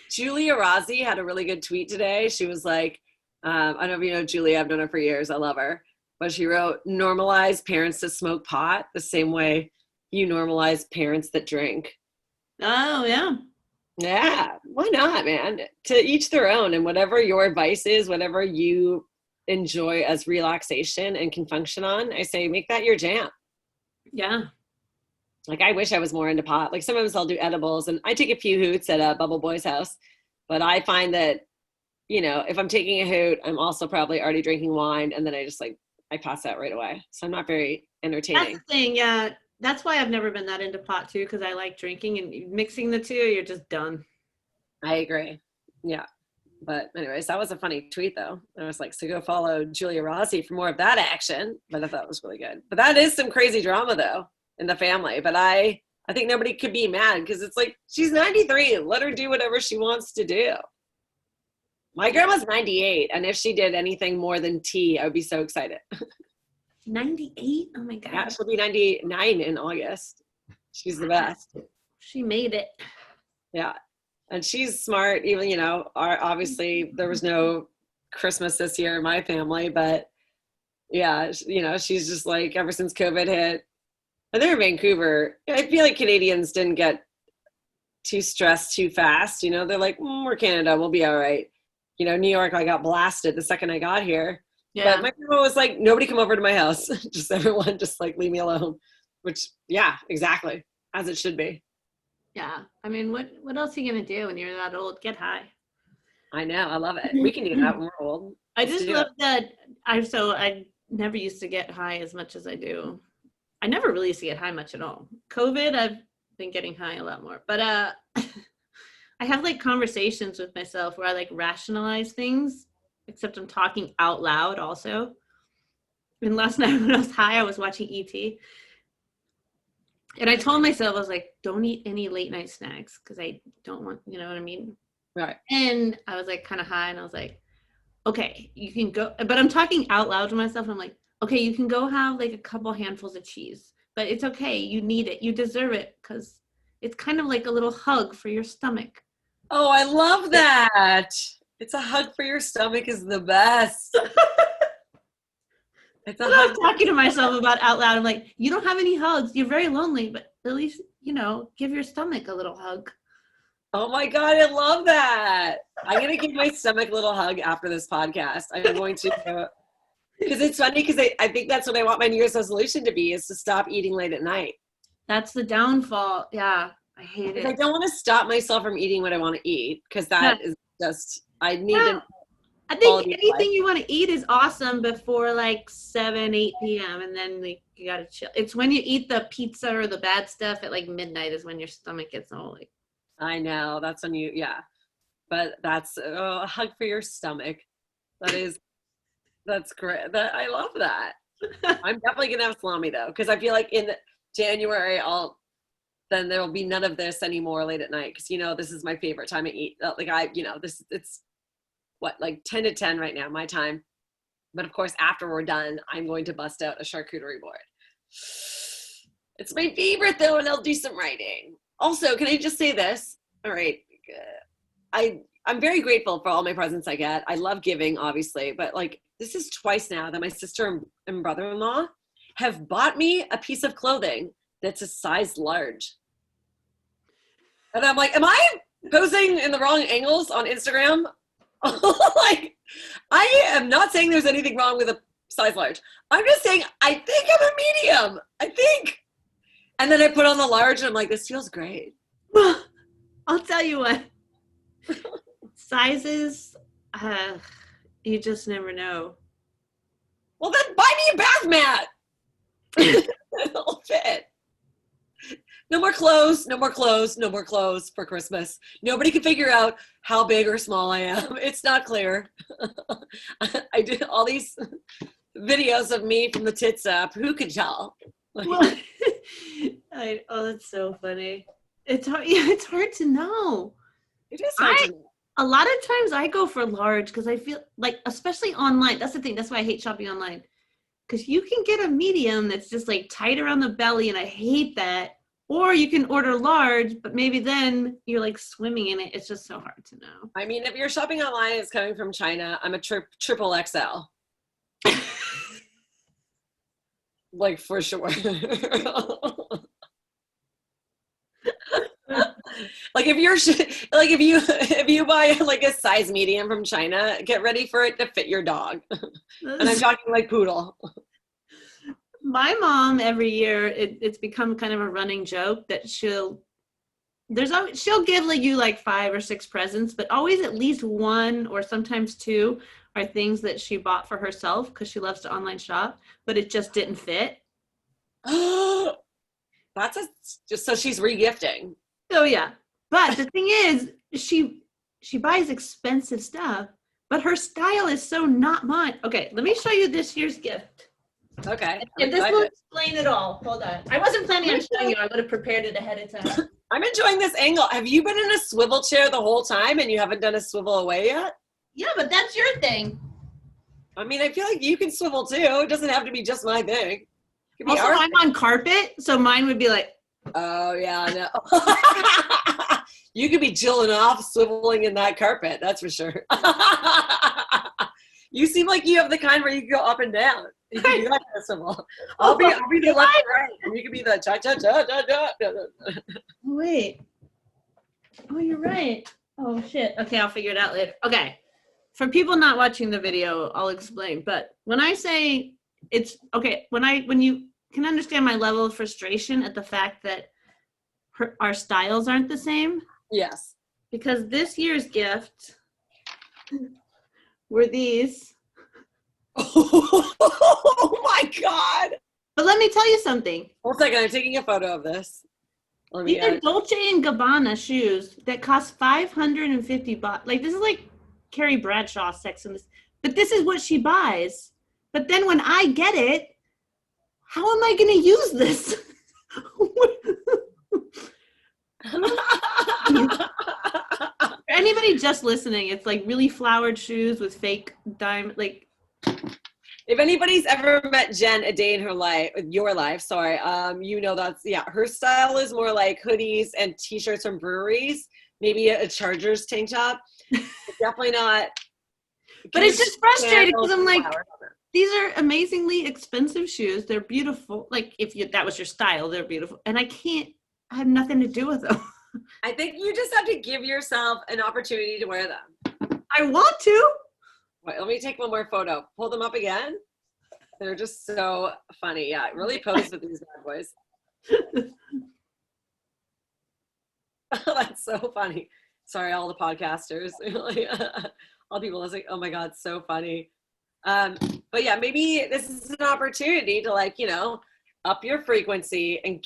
Julia Rossi had a really good tweet today. She was like, I don't know if you know Julia, I've known her for years. I love her. But she wrote, normalize parents to smoke pot the same way you normalize parents that drink. Oh, yeah. Yeah, why not, man? To each their own, and whatever your vice is, whatever you enjoy as relaxation and can function on, I say make that your jam. Yeah. Like, I wish I was more into pot. Like, sometimes I'll do edibles, and I take a few hoots at a Bubble Boy's house. But I find that, if I'm taking a hoot, I'm also probably already drinking wine, and then I pass out right away. So I'm not very entertaining. That's the thing, yeah. That's why I've never been that into pot too, because I like drinking, and mixing the two, you're just done. I agree. Yeah. But anyways, that was a funny tweet though. I was like, so go follow Julia Rossi for more of that action. But I thought it was really good. But that is some crazy drama though in the family. But I think nobody could be mad because it's like, she's 93. Let her do whatever she wants to do. My grandma's 98. And if she did anything more than tea, I would be so excited. 98? Oh my God. Yeah, she'll be 99 in August. She's the best. She made it. Yeah. And she's smart, even, obviously there was no Christmas this year in my family, but yeah, she's just like, ever since COVID hit, and they're in Vancouver, I feel like Canadians didn't get too stressed too fast. They're like, we're Canada, we'll be all right. New York, I got blasted the second I got here. Yeah. But my grandma was like, nobody come over to my house. Just everyone just like, leave me alone. Which, yeah, exactly. As it should be. Yeah. I mean, what else are you going to do when you're that old? Get high. I know. I love it. We can do that when we're old. I just love that. I never used to get high as much as I do. I never really used to get high much at all. COVID, I've been getting high a lot more. But I have like conversations with myself where I like rationalize things, except I'm talking out loud also. And last night when I was high, I was watching ET. And I told myself, I was like, don't eat any late night snacks because I don't want, you know what I mean? Right. And I was like kind of high and I was like, okay, you can go, but I'm talking out loud to myself. And I'm like, okay, you can go have like a couple handfuls of cheese, but it's okay. You need it. You deserve it because it's kind of like a little hug for your stomach. Oh, I love that. It's a hug for your stomach is the best. It's a I hug. was talking to myself about out loud. I'm like, you don't have any hugs. You're very lonely, but at least, you know, give your stomach a little hug. Oh my God, I love that. I'm going to give my stomach a little hug after this podcast. I'm going to, because it's funny because I think that's what I want my New Year's resolution to be, is to stop eating late at night. That's the downfall. Yeah, I hate it. I don't want to stop myself from eating what I want to eat because that is just, I need to. I think anything you want to eat is awesome before like 7, 8 p.m. and then like, you got to chill. It's when you eat the pizza or the bad stuff at like midnight is when your stomach gets all like. I know, that's when you, yeah. But that's a hug for your stomach. That's great. I love that. I'm definitely going to have salami though, because I feel like in January, then there will be none of this anymore late at night. Because, you know, this is my favorite time to eat. Like it's what, like 10 to 10 right now, my time. But of course, after we're done, I'm going to bust out a charcuterie board. It's my favorite though, and I'll do some writing. Also, can I just say this? All right. I'm very grateful for all my presents I get. I love giving, obviously, but like this is twice now that my sister and brother-in-law have bought me a piece of clothing that's a size large. And I'm like, am I posing in the wrong angles on Instagram? Like, I am not saying there's anything wrong with a size large. I'm just saying I think I'm a medium. I think. And then I put on the large and I'm like, this feels great. I'll tell you what. Sizes, you just never know. Well, then buy me a bath mat. It'll fit. No more clothes, no more clothes, no more clothes for Christmas. Nobody can figure out how big or small I am. It's not clear. I did all these videos of me from the tits up. Who could tell? Oh, that's so funny. It's hard. Yeah, it's hard to know. It is hard to know. A lot of times I go for large because I feel like, especially online, that's the thing. That's why I hate shopping online. Because you can get a medium that's just like tight around the belly, and I hate that. Or you can order large, but maybe then you're like swimming in it. It's just so hard to know. I mean, if you're shopping online, it's coming from China. I'm a triple XL. Like for sure. Like if you buy like a size medium from China, get ready for it to fit your dog. And I'm talking like poodle. My mom every year, it's become kind of a running joke that she'll give you like 5 or 6 presents, but always at least 1 or sometimes 2 are things that she bought for herself because she loves to online shop, but it just didn't fit. Just so she's regifting. Oh yeah. But the thing is, she buys expensive stuff, but her style is so not mine. Okay, let me show you this year's gift. Okay. And this will explain it all. Hold on. I wasn't planning on showing you. I would have prepared it ahead of time. I'm enjoying this angle. Have you been in a swivel chair the whole time and you haven't done a swivel away yet? Yeah, but that's your thing. I mean, I feel like you can swivel too. It doesn't have to be just my thing. Also, I'm on carpet, so mine would be like. Oh, yeah, no. You could be Jillin off swiveling in that carpet. That's for sure. You seem like you have the kind where you go up and down. You can do that kind of swivel. I'll be the left and right, and you can be the cha-cha-cha-cha-cha. Wait. Oh, you're right. Oh, shit. Okay, I'll figure it out later. Okay. For people not watching the video, I'll explain. But when I say it's okay, when you can understand my level of frustration at the fact that our styles aren't the same. Yes. Because this year's gift were these. Oh my God. But let me tell you something. 1 second, I'm taking a photo of this. Let These me, are Dolce and Gabbana shoes that cost $550. Like, this is like Carrie Bradshaw Sex and this, but this is what she buys. But then when I get it, how am I going to use this? For anybody just listening, it's like really flowered shoes with fake diamond, like. If anybody's ever met Jen a day in her life, your life, sorry, you know that's, yeah, her style is more like hoodies and t-shirts from breweries, maybe a Chargers tank top. It's definitely not. But it's just frustrating because I'm like, these are amazingly expensive shoes. They're beautiful. Like, if that was your style, they're beautiful. And I have nothing to do with them. I think you just have to give yourself an opportunity to wear them. I want to. Wait, let me take one more photo. Pull them up again. They're just so funny. Yeah, really pose with these bad boys. That's so funny. Sorry, all the podcasters. All people listening. Oh my God, so funny. But yeah, maybe this is an opportunity to, like, you know, up your frequency and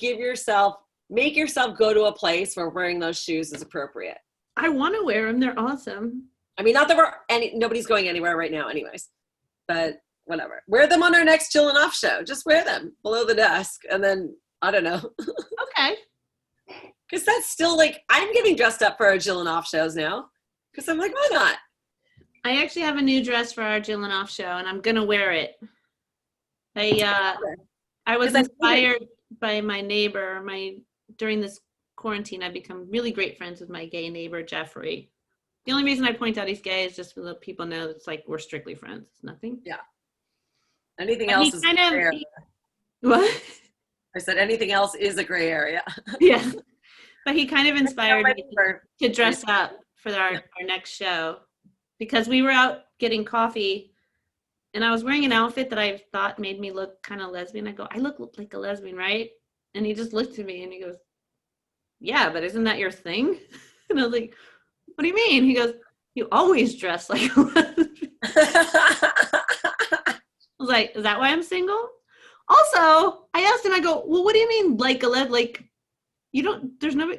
make yourself go to a place where wearing those shoes is appropriate. I want to wear them. They're awesome. I mean, not that nobody's going anywhere right now anyways, but whatever. Wear them on our next Jillin Off show. Just wear them below the desk. And then, I don't know. Okay. Because that's still like, I'm getting dressed up for our Jillin Off shows now. Because I'm like, why not? I actually have a new dress for our Jillin Off show, and I'm going to wear it. I was inspired by my neighbor. During this quarantine, I've become really great friends with my gay neighbor, Jeffrey. The only reason I point out he's gay is just to let people know it's like we're strictly friends. It's nothing. Yeah. Anything else is gray area. What? I said anything else is a gray area. Yeah. But he kind of inspired me to dress up for our next show, because we were out getting coffee and I was wearing an outfit that I thought made me look kind of lesbian. I go, I look like a lesbian, right? And he just looked at me and he goes, yeah, but isn't that your thing? And I was like, what do you mean? He goes, you always dress like a lesbian. I was like, is that why I'm single? Also, I asked him, I go, well, what do you mean like a lesbian? Like, you don't, there's no,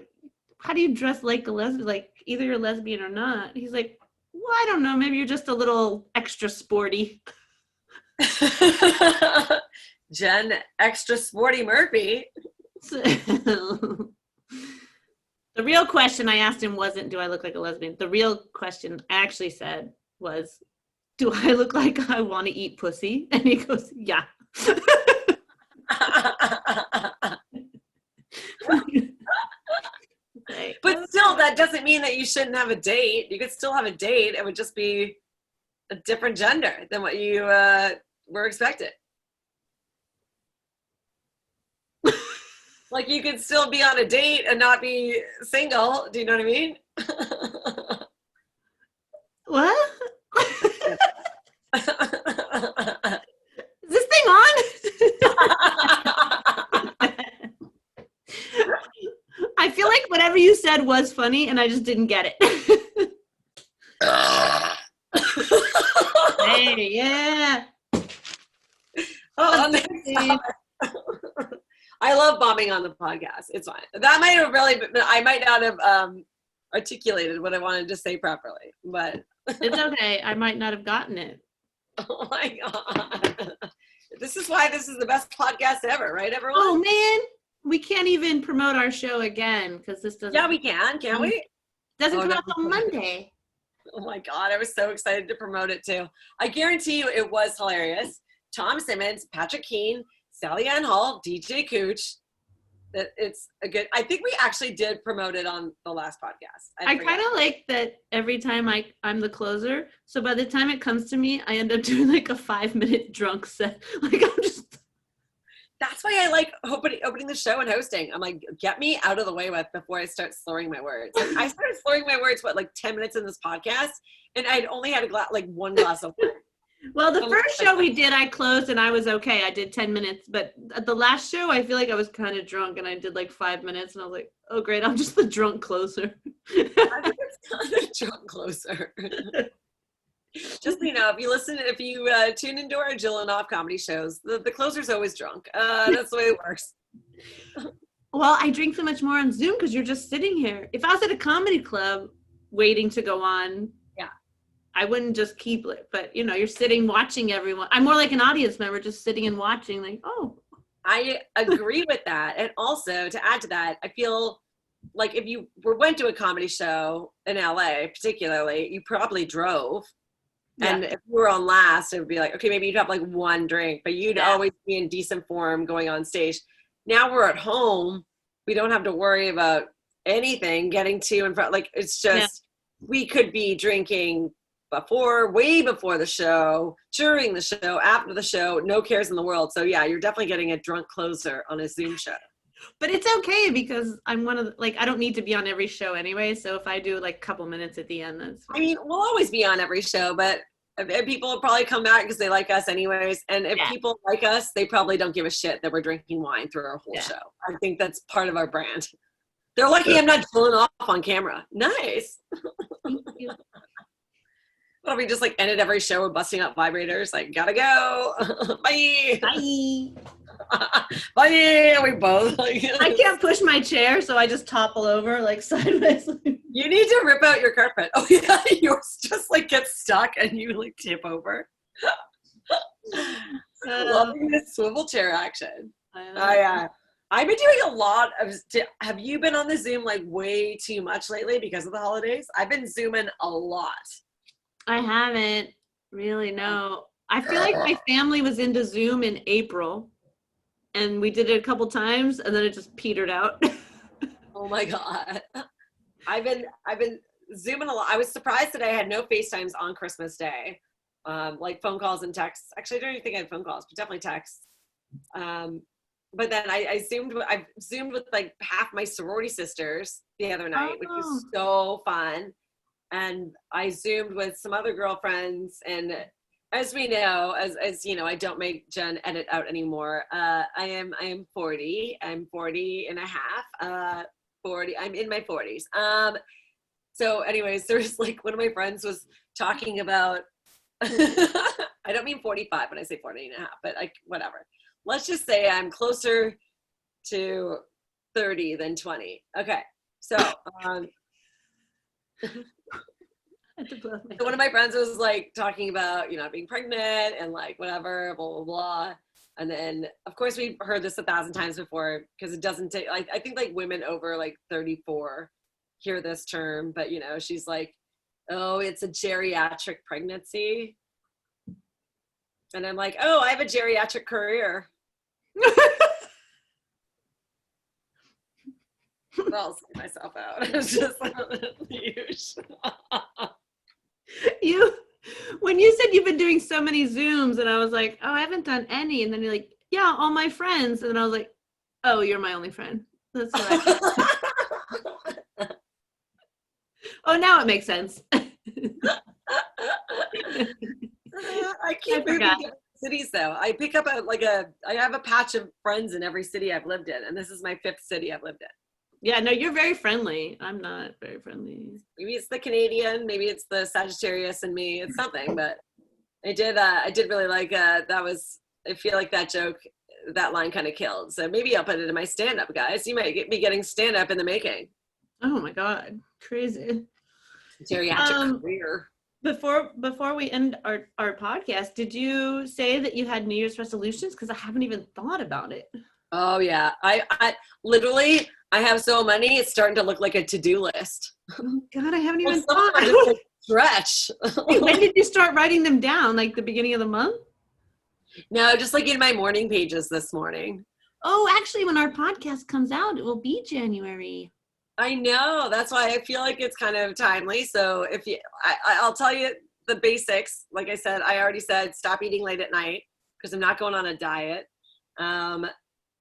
how do you dress like a lesbian? Like, either you're lesbian or not. He's like, well, I don't know. Maybe you're just a little extra sporty. Jen, extra sporty Murphy. The real question I asked him wasn't, do I look like a lesbian? The real question I actually said was, do I look like I want to eat pussy? And he goes, yeah. But still, that doesn't mean that you shouldn't have a date. You could still have a date. It would just be a different gender than what you were expected. Like, you could still be on a date and not be single. Do you know what I mean? What? Is this thing on? I feel like whatever you said was funny and I just didn't get it. Hey, yeah. Oh, I love bombing on the podcast. It's fine. That might have really been, I might not have articulated what I wanted to say properly, but it's okay. I might not have gotten it. Oh my God. This is why this is the best podcast ever, right, everyone? Oh man, we can't even promote our show again because this doesn't. Yeah, we can't we? Doesn't come out till Monday. Oh my God, I was so excited to promote it too. I guarantee you it was hilarious. Tom Simmons, Patrick Keane, Sally Ann Hall, DJ Cooch. It's a good, I think we actually did promote it on the last podcast. I kind of like that every time I'm the closer. So by the time it comes to me, I end up doing like a 5-minute drunk set. Like I'm just. That's why I like opening the show and hosting. I'm like, get me out of the way before I start slurring my words. Like, I started slurring my words, like 10 minutes in this podcast, and I'd only had one glass of wine. Well, the first show we did, I closed and I was okay. I did 10 minutes, but at the last show, I feel like I was kind of drunk and I did like 5 minutes, and I was like, oh great, I'm just the drunk closer. I think it's not a drunk closer. Just so you know, if you tune into our Jillin Off comedy shows, the closer's always drunk. That's the way it works. Well, I drink so much more on Zoom because you're just sitting here. If I was at a comedy club waiting to go on, Yeah. I wouldn't just keep it. But, you're sitting watching everyone. I'm more like an audience member, just sitting and watching like, oh. I agree with that. And also to add to that, I feel like if you went to a comedy show in LA, particularly, you probably drove. Yeah. And if you were on last, it would be like, okay, maybe you'd have like one drink, but you'd Yeah. always be in decent form going on stage. Now we're at home. We don't have to worry about anything getting to and from. Like, it's just, we could be drinking way before the show, during the show, after the show, no cares in the world. So yeah, you're definitely getting a drunk closer on a Zoom show. But it's okay because I'm one of the, I don't need to be on every show anyway. So if I do like a couple minutes at the end, that's fine. I mean, we'll always be on every show, but people will probably come back because they like us anyways. And if people like us, they probably don't give a shit that we're drinking wine through our whole show. I think that's part of our brand. They're lucky I'm not pulling off on camera. Nice. Thank you. Well, we just like ended every show with busting up vibrators. Like, gotta go. Bye. Bye. Bye. We both. Like, I can't push my chair, so I just topple over like sideways. You need to rip out your carpet. Oh yeah, yours just like gets stuck and you like tip over. Loving this swivel chair action. I've been doing a lot of. Have you been on the Zoom like way too much lately because of the holidays? I've been Zooming a lot. I haven't really, no. I feel like my family was into Zoom in April, and we did it a couple times, and then it just petered out. Oh my God. I've been Zooming a lot. I was surprised that I had no FaceTimes on Christmas Day, like phone calls and texts. Actually, I don't even think I had phone calls, but definitely texts. But then I Zoomed with like half my sorority sisters the other night, which was so fun. And I Zoomed with some other girlfriends. And as we know, as you know, I don't make Jen edit out anymore. I am 40. I'm 40 and a half. 40. I'm in my 40s. So anyways, there's like one of my friends was talking about, I don't mean 45 when I say 40 and a half, but like whatever. Let's just say I'm closer to 30 than 20. Okay. So, one of my friends was like talking about, being pregnant and like whatever, blah, blah, blah. And then of course we've heard this 1,000 times before because it doesn't take, like, I think like women over like 34 hear this term, but she's like, oh, it's a geriatric pregnancy. And I'm like, oh, I have a geriatric career. I'll see myself out. It's just huge. When you said you've been doing so many Zooms, and I was like, oh, I haven't done any. And then you're like, yeah, all my friends. And then I was like, oh, you're my only friend. That's what I Oh, now it makes sense. I keep moving to cities though. I pick up I have a patch of friends in every city I've lived in, and this is my 5th city I've lived in. Yeah, no, you're very friendly. I'm not very friendly. Maybe it's the Canadian, maybe it's the Sagittarius in me. It's something, but I did really like I feel like that line kind of killed. So maybe I'll put it in my stand-up, guys. You might be getting stand-up in the making. Oh my God, crazy. Geriatric career. Before we end our podcast, did you say that you had New Year's resolutions? Because I haven't even thought about it. Oh yeah, I literally, I have so many, it's starting to look like a to-do list. Oh God, I haven't even thought. Like stretch. Wait, when did you start writing them down? Like the beginning of the month? No, just like in my morning pages this morning. Oh, actually, when our podcast comes out, it will be January. I know. That's why I feel like it's kind of timely. So I'll tell you the basics. Like I said, I already said, stop eating late at night because I'm not going on a diet.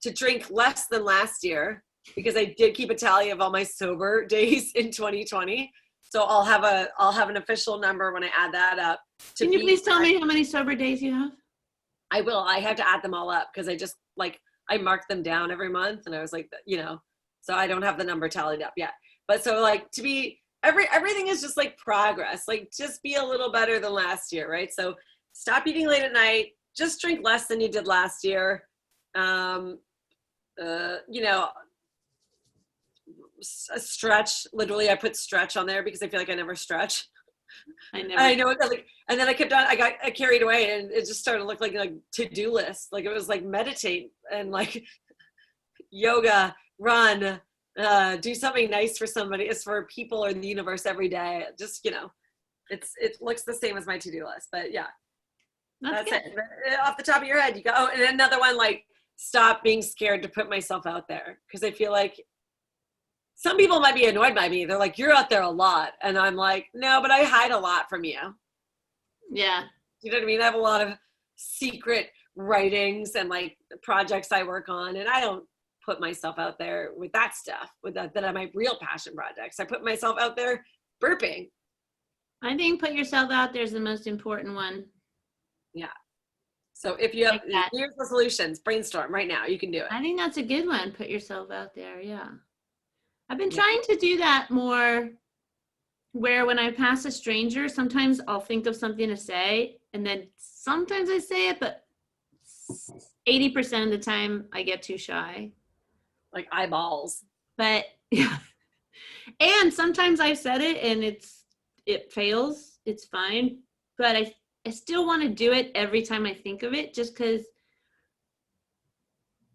To drink less than last year because I did keep a tally of all my sober days in 2020. So I'll have an official number when I add that up. Can you please tell me how many sober days you have? I will. I have to add them all up because I just I mark them down every month, and I was like, so I don't have the number tallied up yet. But so to be everything is just like progress. Like just be a little better than last year, right? So stop eating late at night. Just drink less than you did last year. a stretch. Literally, I put stretch on there because I feel like I never stretch. I never. And I know it, like, and then I kept on. I got carried away, and it just started to look like to-do list. Like it was like meditate and like yoga, run, do something nice for somebody. It's for people or the universe every day. Just it looks the same as my to-do list. But yeah, that's it. Off the top of your head, you go. Oh, and another one, like stop being scared to put myself out there, because I feel like some people might be annoyed by me. They're like, you're out there a lot. And I'm like, no, but I hide a lot from you. Yeah. You know what I mean? I have a lot of secret writings and like projects I work on. And I don't put myself out there with that stuff, with that are my real passion projects. I put myself out there burping. I think put yourself out there is the most important one. Yeah. So if you have like New Year's resolutions, brainstorm right now. You can do it. I think that's a good one. Put yourself out there. Yeah. I've been trying to do that more, where when I pass a stranger, sometimes I'll think of something to say, and then sometimes I say it, but 80% of the time I get too shy. Like eyeballs. But yeah. And sometimes I've said it and it fails. It's fine. But I still want to do it every time I think of it, just because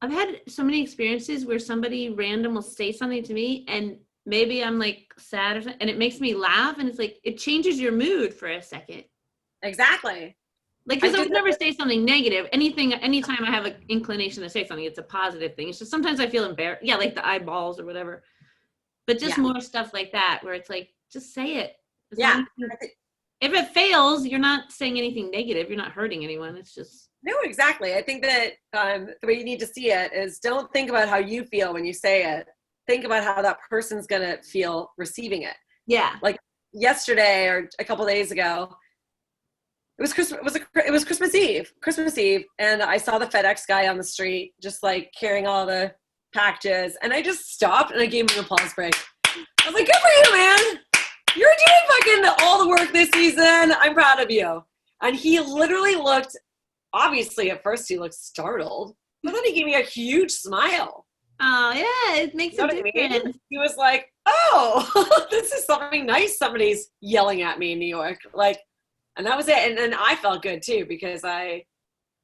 I've had so many experiences where somebody random will say something to me and maybe I'm like sad or something, and it makes me laugh, and it's like it changes your mood for a second. Exactly. Like, because I would never say something negative. Anytime I have an inclination to say something, it's a positive thing. It's just sometimes I feel embarrassed. Yeah, like the eyeballs or whatever. But just more stuff like that, where it's like, just say it. If it fails, you're not saying anything negative. You're not hurting anyone. It's just. No, exactly. I think that the way you need to see it is, don't think about how you feel when you say it. Think about how that person's going to feel receiving it. Yeah. Like yesterday or a couple days ago, it was Christmas Eve. And I saw the FedEx guy on the street, just like carrying all the packages. And I just stopped and I gave him an applause break. I was like, good for you, man. You're doing fucking all the work this season. I'm proud of you. And he literally looked, obviously at first he looked startled, but then he gave me a huge smile. Oh yeah, it makes a difference. I mean? He was like, oh, this is something nice. Somebody's yelling at me in New York. Like, and that was it. And then I felt good too, because I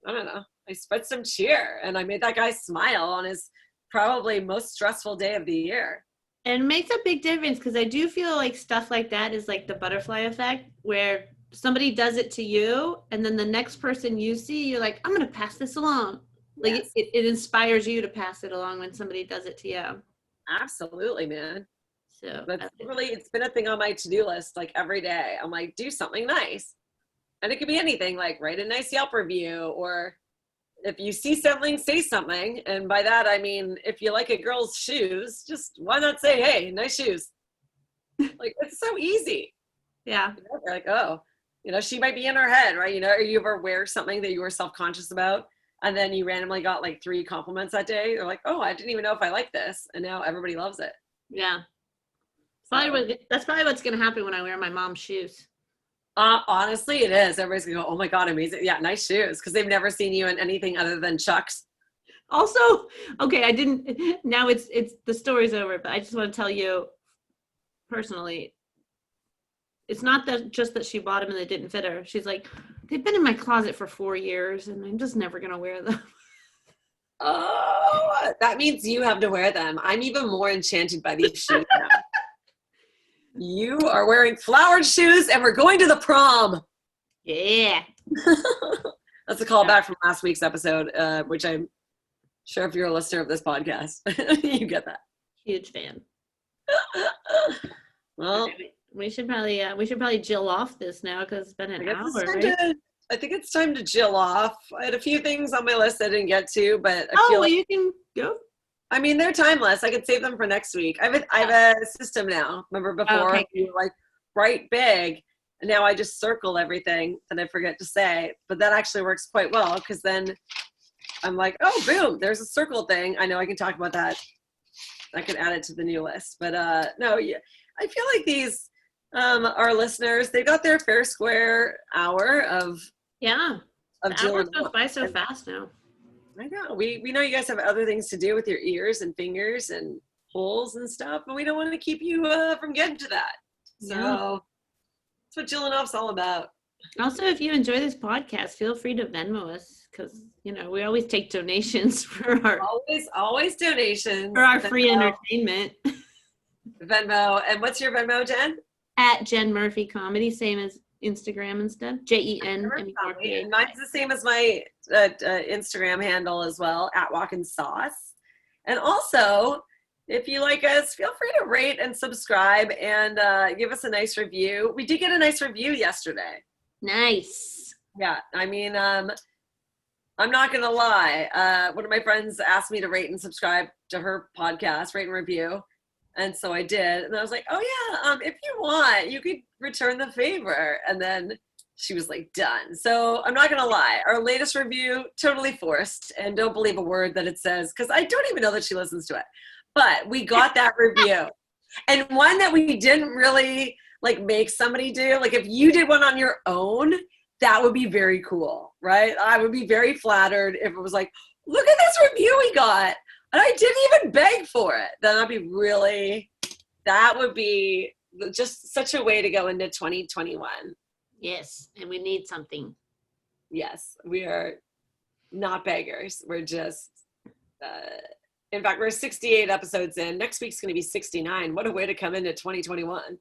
don't know, I spread some cheer and I made that guy smile on his probably most stressful day of the year. And it makes a big difference, because I do feel like stuff like that is like the butterfly effect, where somebody does it to you and then the next person you see, you're like, I'm going to pass this along. Like yes. it inspires you to pass it along when somebody does it to you. Absolutely, man. So it's been a thing on my to-do list, like every day. I'm like, do something nice. And it could be anything, like write a nice Yelp review, or if you see something, say something. And by that, I mean, if you like a girl's shoes, just why not say, hey, nice shoes? Like, it's so easy. Yeah. They're like, oh, she might be in her head, right? Or you ever wear something that you were self-conscious about, and then you randomly got like 3 compliments that day. They're like, oh, I didn't even know if I like this. And now everybody loves it. Yeah. That's probably what's going to happen when I wear my mom's shoes. Honestly, it is. Everybody's going to go, oh my God, amazing. Yeah, nice shoes. Because they've never seen you in anything other than Chucks. Also, okay, now it's the story's over, but I just want to tell you personally, it's not just that she bought them and they didn't fit her. She's like, they've been in my closet for 4 years and I'm just never going to wear them. Oh, that means you have to wear them. I'm even more enchanted by these shoes now. You are wearing flowered shoes and we're going to the prom. Yeah. That's a callback from last week's episode, which I'm sure if you're a listener of this podcast, you get that. Huge fan. Well, we should probably Jill off this now, because it's been an hour. Right? I think it's time to Jill off. I had a few things on my list I didn't get to, but you can go. I mean, they're timeless. I could save them for next week. I have a system now. Remember before you were like write big, and now I just circle everything that I forget to say. But that actually works quite well, because then I'm like, oh, boom, there's a circle thing. I know I can talk about that. I can add it to the new list. But no, yeah, I feel like these our listeners, they got their fair square hour of Jillin. Hour goes by so fast now. I know. We know you guys have other things to do with your ears and fingers and holes and stuff, and we don't want to keep you from getting to that. So that's what Jillin Off's all about. Also, if you enjoy this podcast, feel free to Venmo us because we always take donations for our always donations for our Venmo, free entertainment. Venmo. And what's your Venmo, Jen? At Jen Murphy Comedy, same as Instagram and stuff. JEN. Mine's the same as my Instagram handle as well, at Walkinshaw. And also, if you like us, feel free to rate and subscribe and give us a nice review. We did get a nice review yesterday. Nice. Yeah, I mean, I'm not gonna lie. One of my friends asked me to rate and subscribe to her podcast, rate and review. And so I did. And I was like, oh yeah, if you want, you could return the favor. And then she was like, done. So I'm not going to lie. Our latest review, totally forced. And don't believe a word that it says, because I don't even know that she listens to it. But we got that review. And one that we didn't really like make somebody do. Like if you did one on your own, that would be very cool, right? I would be very flattered if it was like, look at this review we got. And I didn't even beg for it. That would be just such a way to go into 2021. Yes, and we need something. Yes, we are not beggars. We're just, in fact, we're 68 episodes in. Next week's going to be 69. What a way to come into 2021.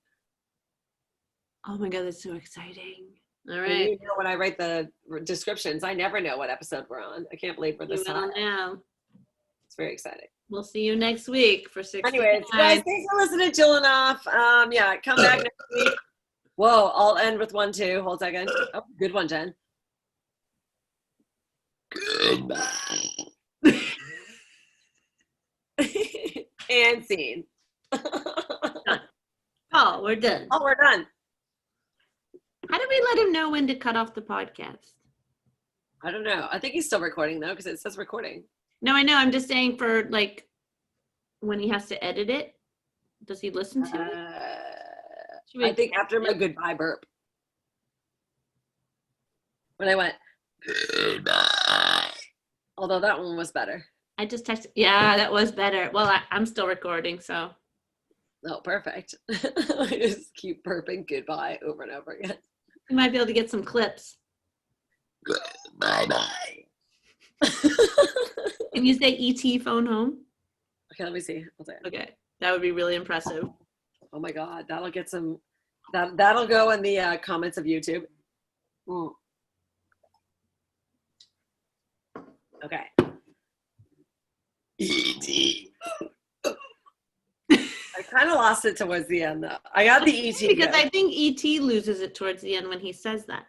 Oh my God, that's so exciting. All right. When I write the descriptions, I never know what episode we're on. I can't believe we're this high. Now. It's very exciting. We'll see you next week for 69. Anyways, guys, thanks for listening to Jillin Off. Yeah, come back next week. Whoa, I'll end with one too. Hold a second. Oh, good one, Jen. Goodbye. And scene. Oh, we're done. Oh, we're done. How do we let him know when to cut off the podcast? I don't know. I think he's still recording though, because it says recording. No, I know. I'm just saying for like when he has to edit it. Does he listen to it? I think after my goodbye burp. When I went, goodbye. Although that one was better. I just texted. Yeah, that was better. Well, I'm still recording, so. Oh, perfect. I just keep burping goodbye over and over again. You might be able to get some clips. Bye-bye. Can you say ET phone home? Okay, let me see. Okay, that would be really impressive. Oh my God, that'll get some. That'll go in the comments of YouTube. Mm. Okay. E.T. I kind of lost it towards the end though. I got the E.T. because I think E.T. loses it towards the end when he says that.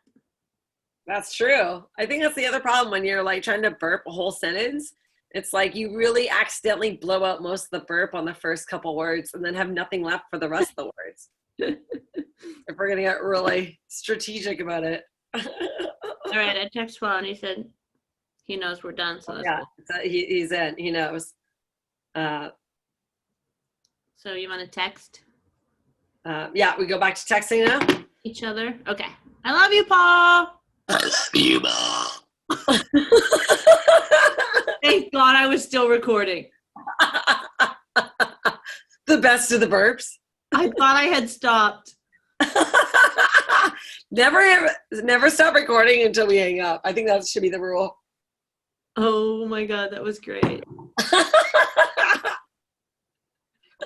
That's true. I think that's the other problem when you're like trying to burp a whole sentence. It's like you really accidentally blow out most of the burp on the first couple words and then have nothing left for the rest of the words. If we're going to get really strategic about it. All right, I texted Paul and he said he knows we're done. So that's cool. He's in. He knows. So you want to text? Yeah, we go back to texting now? Each other? Okay. I love you, Paul. I love you, Mom. Thank God I was still recording. The best of the burps. I thought I had stopped. Never stop recording until we hang up. I think that should be the rule. Oh my God, that was great.